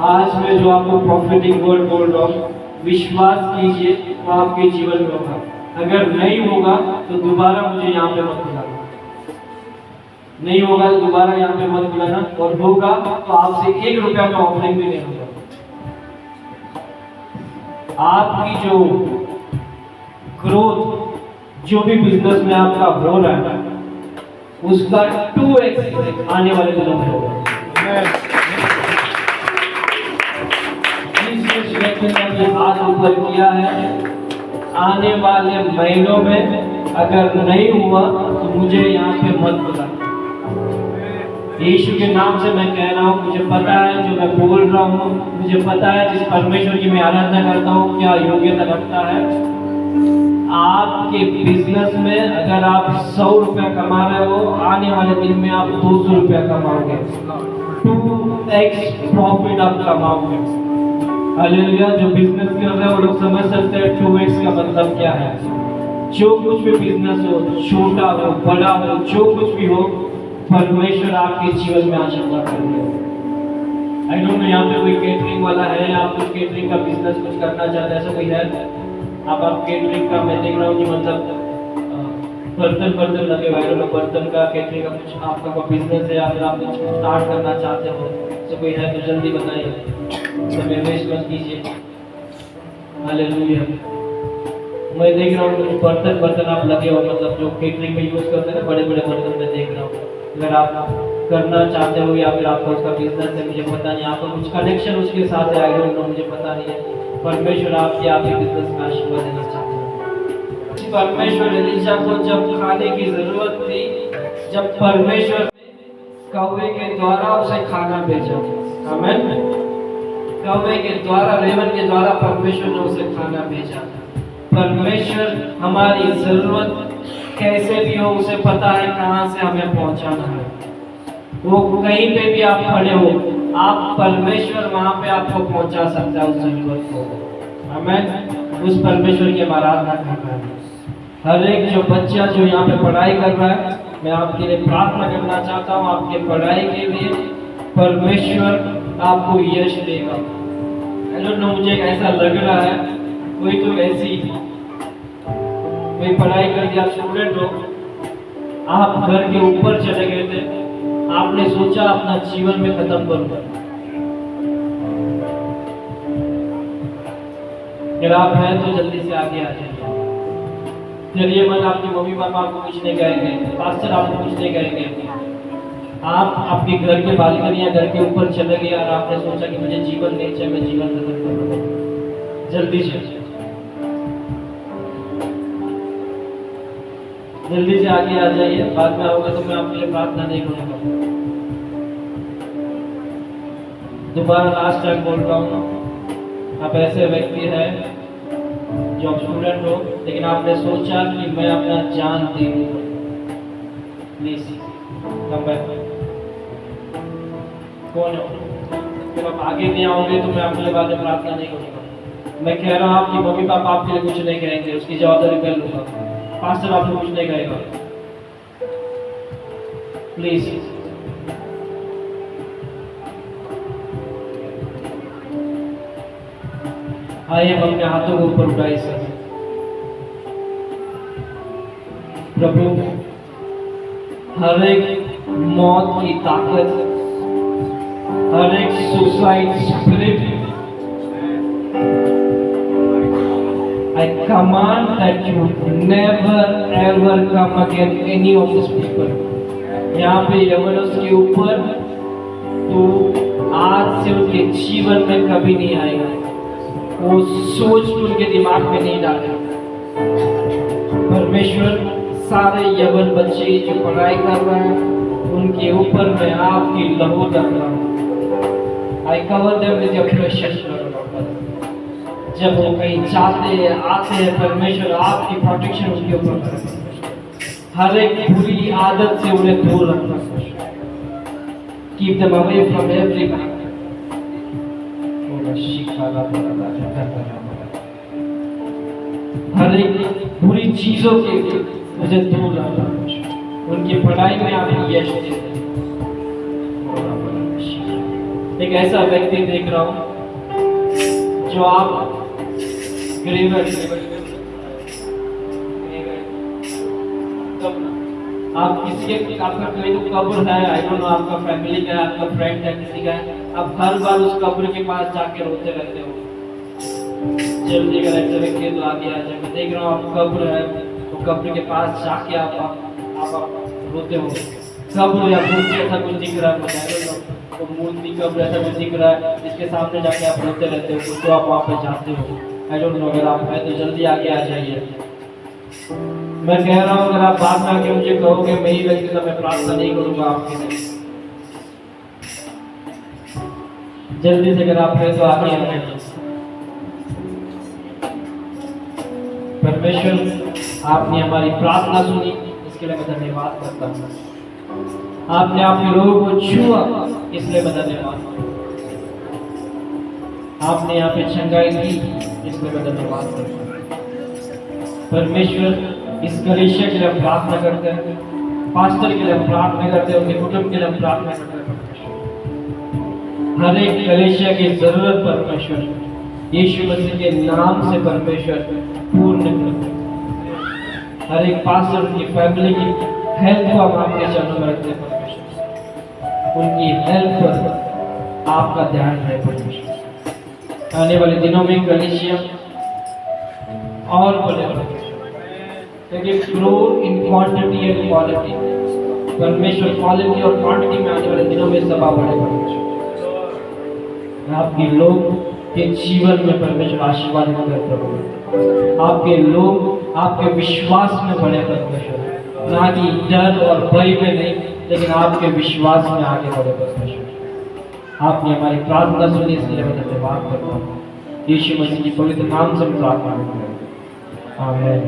आज मैं जो आपको प्रॉफिटिंग वर्ड बोल रहा हूँ, विश्वास कीजिए वो आपके जीवन में होगा। अगर नहीं होगा तो दोबारा मुझे यहाँ पे मत बुलाना, नहीं होगा तो दोबारा यहाँ पे मत बुलाना, और होगा तो आपसे 1 रुपया का ऑफरिंग भी नहीं होगा। आपकी जो ग्रोथ, जो भी बिजनेस में आपका हो रहा है, उसका 2x आने वाले दिनों में होगा। जिस व्यक्ति ने हाथ ऊपर किया है, आने वाले महीनों में अगर नहीं हुआ तो मुझे यहाँ पे मत बुलाना। यीशु के नाम से मैं कह रहा हूँ, मुझे पता है जो मैं बोल रहा हूँ, मुझे पता है जिस परमेश्वर की मैं आराधना करता हूँ क्या योग्यता रखता है। आपके बिजनेस में अगर आप 100 रुपया कमा रहे हो, आने वाले दिन में आप 200 रुपया कमाओगे, 2x प्रॉफिट आप कमाओगे। हालेलुया। जो बिजनेस कर रहे हैं वो लोग समझ सकते हैं 2x का मतलब क्या है। जो कुछ भी बिजनेस हो, छोटा हो बड़ा हो, जो कुछ भी हो, परमेश्वर आपके जीवन में आशीर्वाद करेंगे। आई डोंट नो यहाँ पे कोई केटरिंग वाला है, आप कुछ केटरिंग का बिजनेस कुछ करना चाहते हैं, ऐसा कोई है? आप केटरिंग का, मैं देख रहा हूँ कि मतलब बर्तन लगे हुए हैं, बर्तन का केटरिंग का कुछ आपका कोई बिजनेस है या फिर आप कुछ स्टार्ट करना चाहते हो, तो कोई है तो जल्दी बताइए, समय वेस्ट मत कीजिए। हालेलुया। मैं देख रहा हूँ कुछ बर्तन आप लगे हो, मतलब जो केटरिंग में यूज करते हैं ना, बड़े बड़े बर्तन में देख रहा हूँ। अगर आप करना चाहते हो या फिर आपका उसका बिजनेस है, मुझे पता नहीं, आपका कुछ कनेक्शन उसके साथ है, आई डोंट नो, मुझे पता नहीं है। परमेश्वर आपके बिजनेस में आशीर्वाद देना चाहते हैं। परमेश्वर एलीशा को जब खाने की जरूरत थी, जब परमेश्वर कौवे के द्वारा उसे खाना भेजा, आमीन, कौवे के द्वारा, रेवन के द्वारा परमेश्वर ने उसे खाना भेजा। परमेश्वर हमारी जरूरत कैसे भी हो उसे पता है कहाँ से हमें पहुंचाना है। वो कहीं पे भी आप खड़े हो, आप परमेश्वर वहां पे आपको पहुंचा सकता है उस जरूरत को, आमीन। उस परमेश्वर की आराधना करना है। हर एक जो बच्चा जो यहाँ पे पढ़ाई कर रहा है, मैं आपके लिए प्रार्थना करना चाहता हूँ, आपके पढ़ाई के लिए परमेश्वर आपको यश देगा। आई डोंट नो, मुझे ऐसा लग रहा है कोई तो ऐसी कोई पढ़ाई करके आप स्टूडेंट हो, आप घर के ऊपर चले गए थे, आपने सोचा अपना जीवन में खत्म करूंगा। अगर आप हैं तो जल्दी से आगे आ जाइए। चलिए, मन आपके मम्मी पापा आपको कुछ नहीं कहेंगे, पास्टर आपको कुछ नहीं कहेंगे। आप आपके घर के बालकनी या घर के ऊपर चले गए और आपने सोचा कि मुझे जीवन नहीं चाहिए, मैं जीवन खत्म करूंगा। जल्दी से आगे आ जाइए। बाद में आओगे तो मैं आपके लिए प्रार्थना नहीं करूंगा। दोबारा लास्ट टाइम बोल रहा हूँ, आप ऐसे व्यक्ति हैं जो आप स्टूडेंट हो, लेकिन आपने सोचा कि मैं अपना जान दे दूंगा, प्लीज कम बैक। कौन हो? जब आप आगे नहीं आओगे तो मैं आपके लिए बाद में प्रार्थना नहीं करूंगा। मैं कह रहा हूँ आपकी मम्मी पापा आपके लिए कुछ नहीं कहेंगे, उसकी जवाबदारी मैं लूंगा। पास्टर आपको कुछ नहीं कहेगा, प्लीज। आइए हम अपने हाथों को ऊपर उठाइए सर। प्रभु, हर एक मौत की ताकत, हर एक suicide spirit, I command that you never ever come against any of these people. यहाँ पे यवनों के ऊपर तो आज से उनके जीवन में कभी नहीं आएगा, वो सोच के उनके दिमाग में नहीं डालेगा। परमेश्वर, सारे यवन बच्चे जो पढ़ाई कर रहे हैं उनके ऊपर मैं आपकी लहू रख रहा हूँ। I cover them with your precious blood. जब वो कहीं जाते हैं आते हैं, परमेश्वर आपकी प्रोटेक्शन उनके ऊपर करें। हर एक बुरी आदत से उन्हें दूर रखना, keep them away from every bad. हर एक बुरी चीजों के मुझे दूर रखना, उनकी पढ़ाई में आप यश दें। एक ऐसा व्यक्ति देख रहा हूँ जो आप आप किसी के, आपका कोई तो कब्र है, आई डोंट नो, आपका फैमिली का है, आपका फ्रेंड है, किसी का है, आप हर बार उस कब्र के पास जाके रोते रहते हो। जल्दी अगर ऐसे व्यक्ति तो आगे आ जाए। मैं देख रहा हूँ आप कब्र है, तो कब्र के पास जाके आप रोते हो। कब्र या मूर्ति ऐसा कुछ दिख रहा है मुझे, तो मूर्ति कब्र ऐसा कुछ दिख रहा है जिसके सामने जाके आप रोते रहते हो, तो आप वहाँ पे जाते हो। आई डोंट नो, अगर आप है तो जल्दी आगे आ जाइए। मैं कह रहा हूँ, अगर आप बात में आके मुझे कहोगे मैं ही व्यक्ति, तो मैं प्रार्थना नहीं करूंगा आपके लिए। जल्दी से अगर आप है तो आगे आ जाइए। परमेश्वर, आपने हमारी प्रार्थना सुनी, इसके लिए मैं धन्यवाद करता हूँ। आपने आपके लोगों को छुआ, इसलिए मैं धन्यवाद। आपने यहाँ पे चंगाई दी, इसलिए मैं धन्यवाद करता हूँ। परमेश्वर, इस कलीसिया के लिए प्रार्थना करते हैं पास्टर के लिए हम प्रार्थना करते हैं, उनके कुटुंब के लिए हम प्रार्थना करते हैं परमेश्वर। हर एक कलीसिया की जरूरत परमेश्वर यीशु मसीह के नाम से परमेश्वर पूर्ण करते हैं। हर एक पास्टर की फैमिली की हेल्थ को हम आपके चरणों में रखते हैं परमेश्वर, उनकी हेल्थ पर आपका ध्यान है परमेश्वर। आने वाले दिनों में कलीसिया और बढ़े परमेश्वर, grow in quantity and quality परमेश्वर। क्वालिटी और क्वांटिटी में आने वाले दिनों में सभा बढ़े परमेश्वर। आपके लोग के जीवन में परमेश्वर आशीर्वाद कर प्रभु, आपके लोग आपके विश्वास में बढ़े परमेश्वर, ना कि डर और भय में नहीं, लेकिन आपके विश्वास में आगे बढ़े परमेश्वर। आपने हमारी प्रार्थना सुनी, इसलिए मैं धन्यवाद करता हूँ। यीशु मसीह के पवित्र नाम से प्रार्थना करता हूँ, आमीन।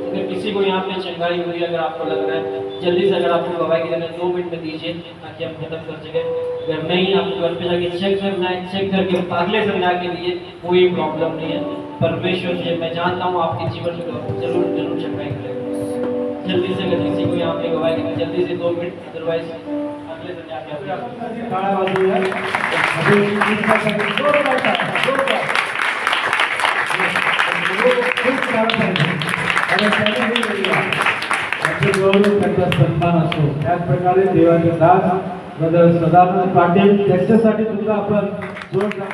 अगर किसी को यहाँ पे चंगाई हुई, अगर आपको लग रहा है, जल्दी से अगर आपको गवाही के देना 2 मिनट में दीजिए ताकि हम खत्म कर सके। अगर नहीं, आपको घर पे जाके चेक करना है, चेक करके अगले समझा के लिए कोई प्रॉब्लम नहीं है। परमेश्वर जी, मैं जानता हूँ आपके जीवन में जरूर जरूर चंगाई करेगा। जल्दी से अगर किसी को यहाँ पे गवाही देना, जल्दी से 2 मिनट, अदरवाइज अगले समझा त्यांचा सन्मान असतो। त्याच प्रकारे देवाचे दास ब्रदर सदानंद पाटील त्यांच्यासाठी सुद्धा आपण जोरदार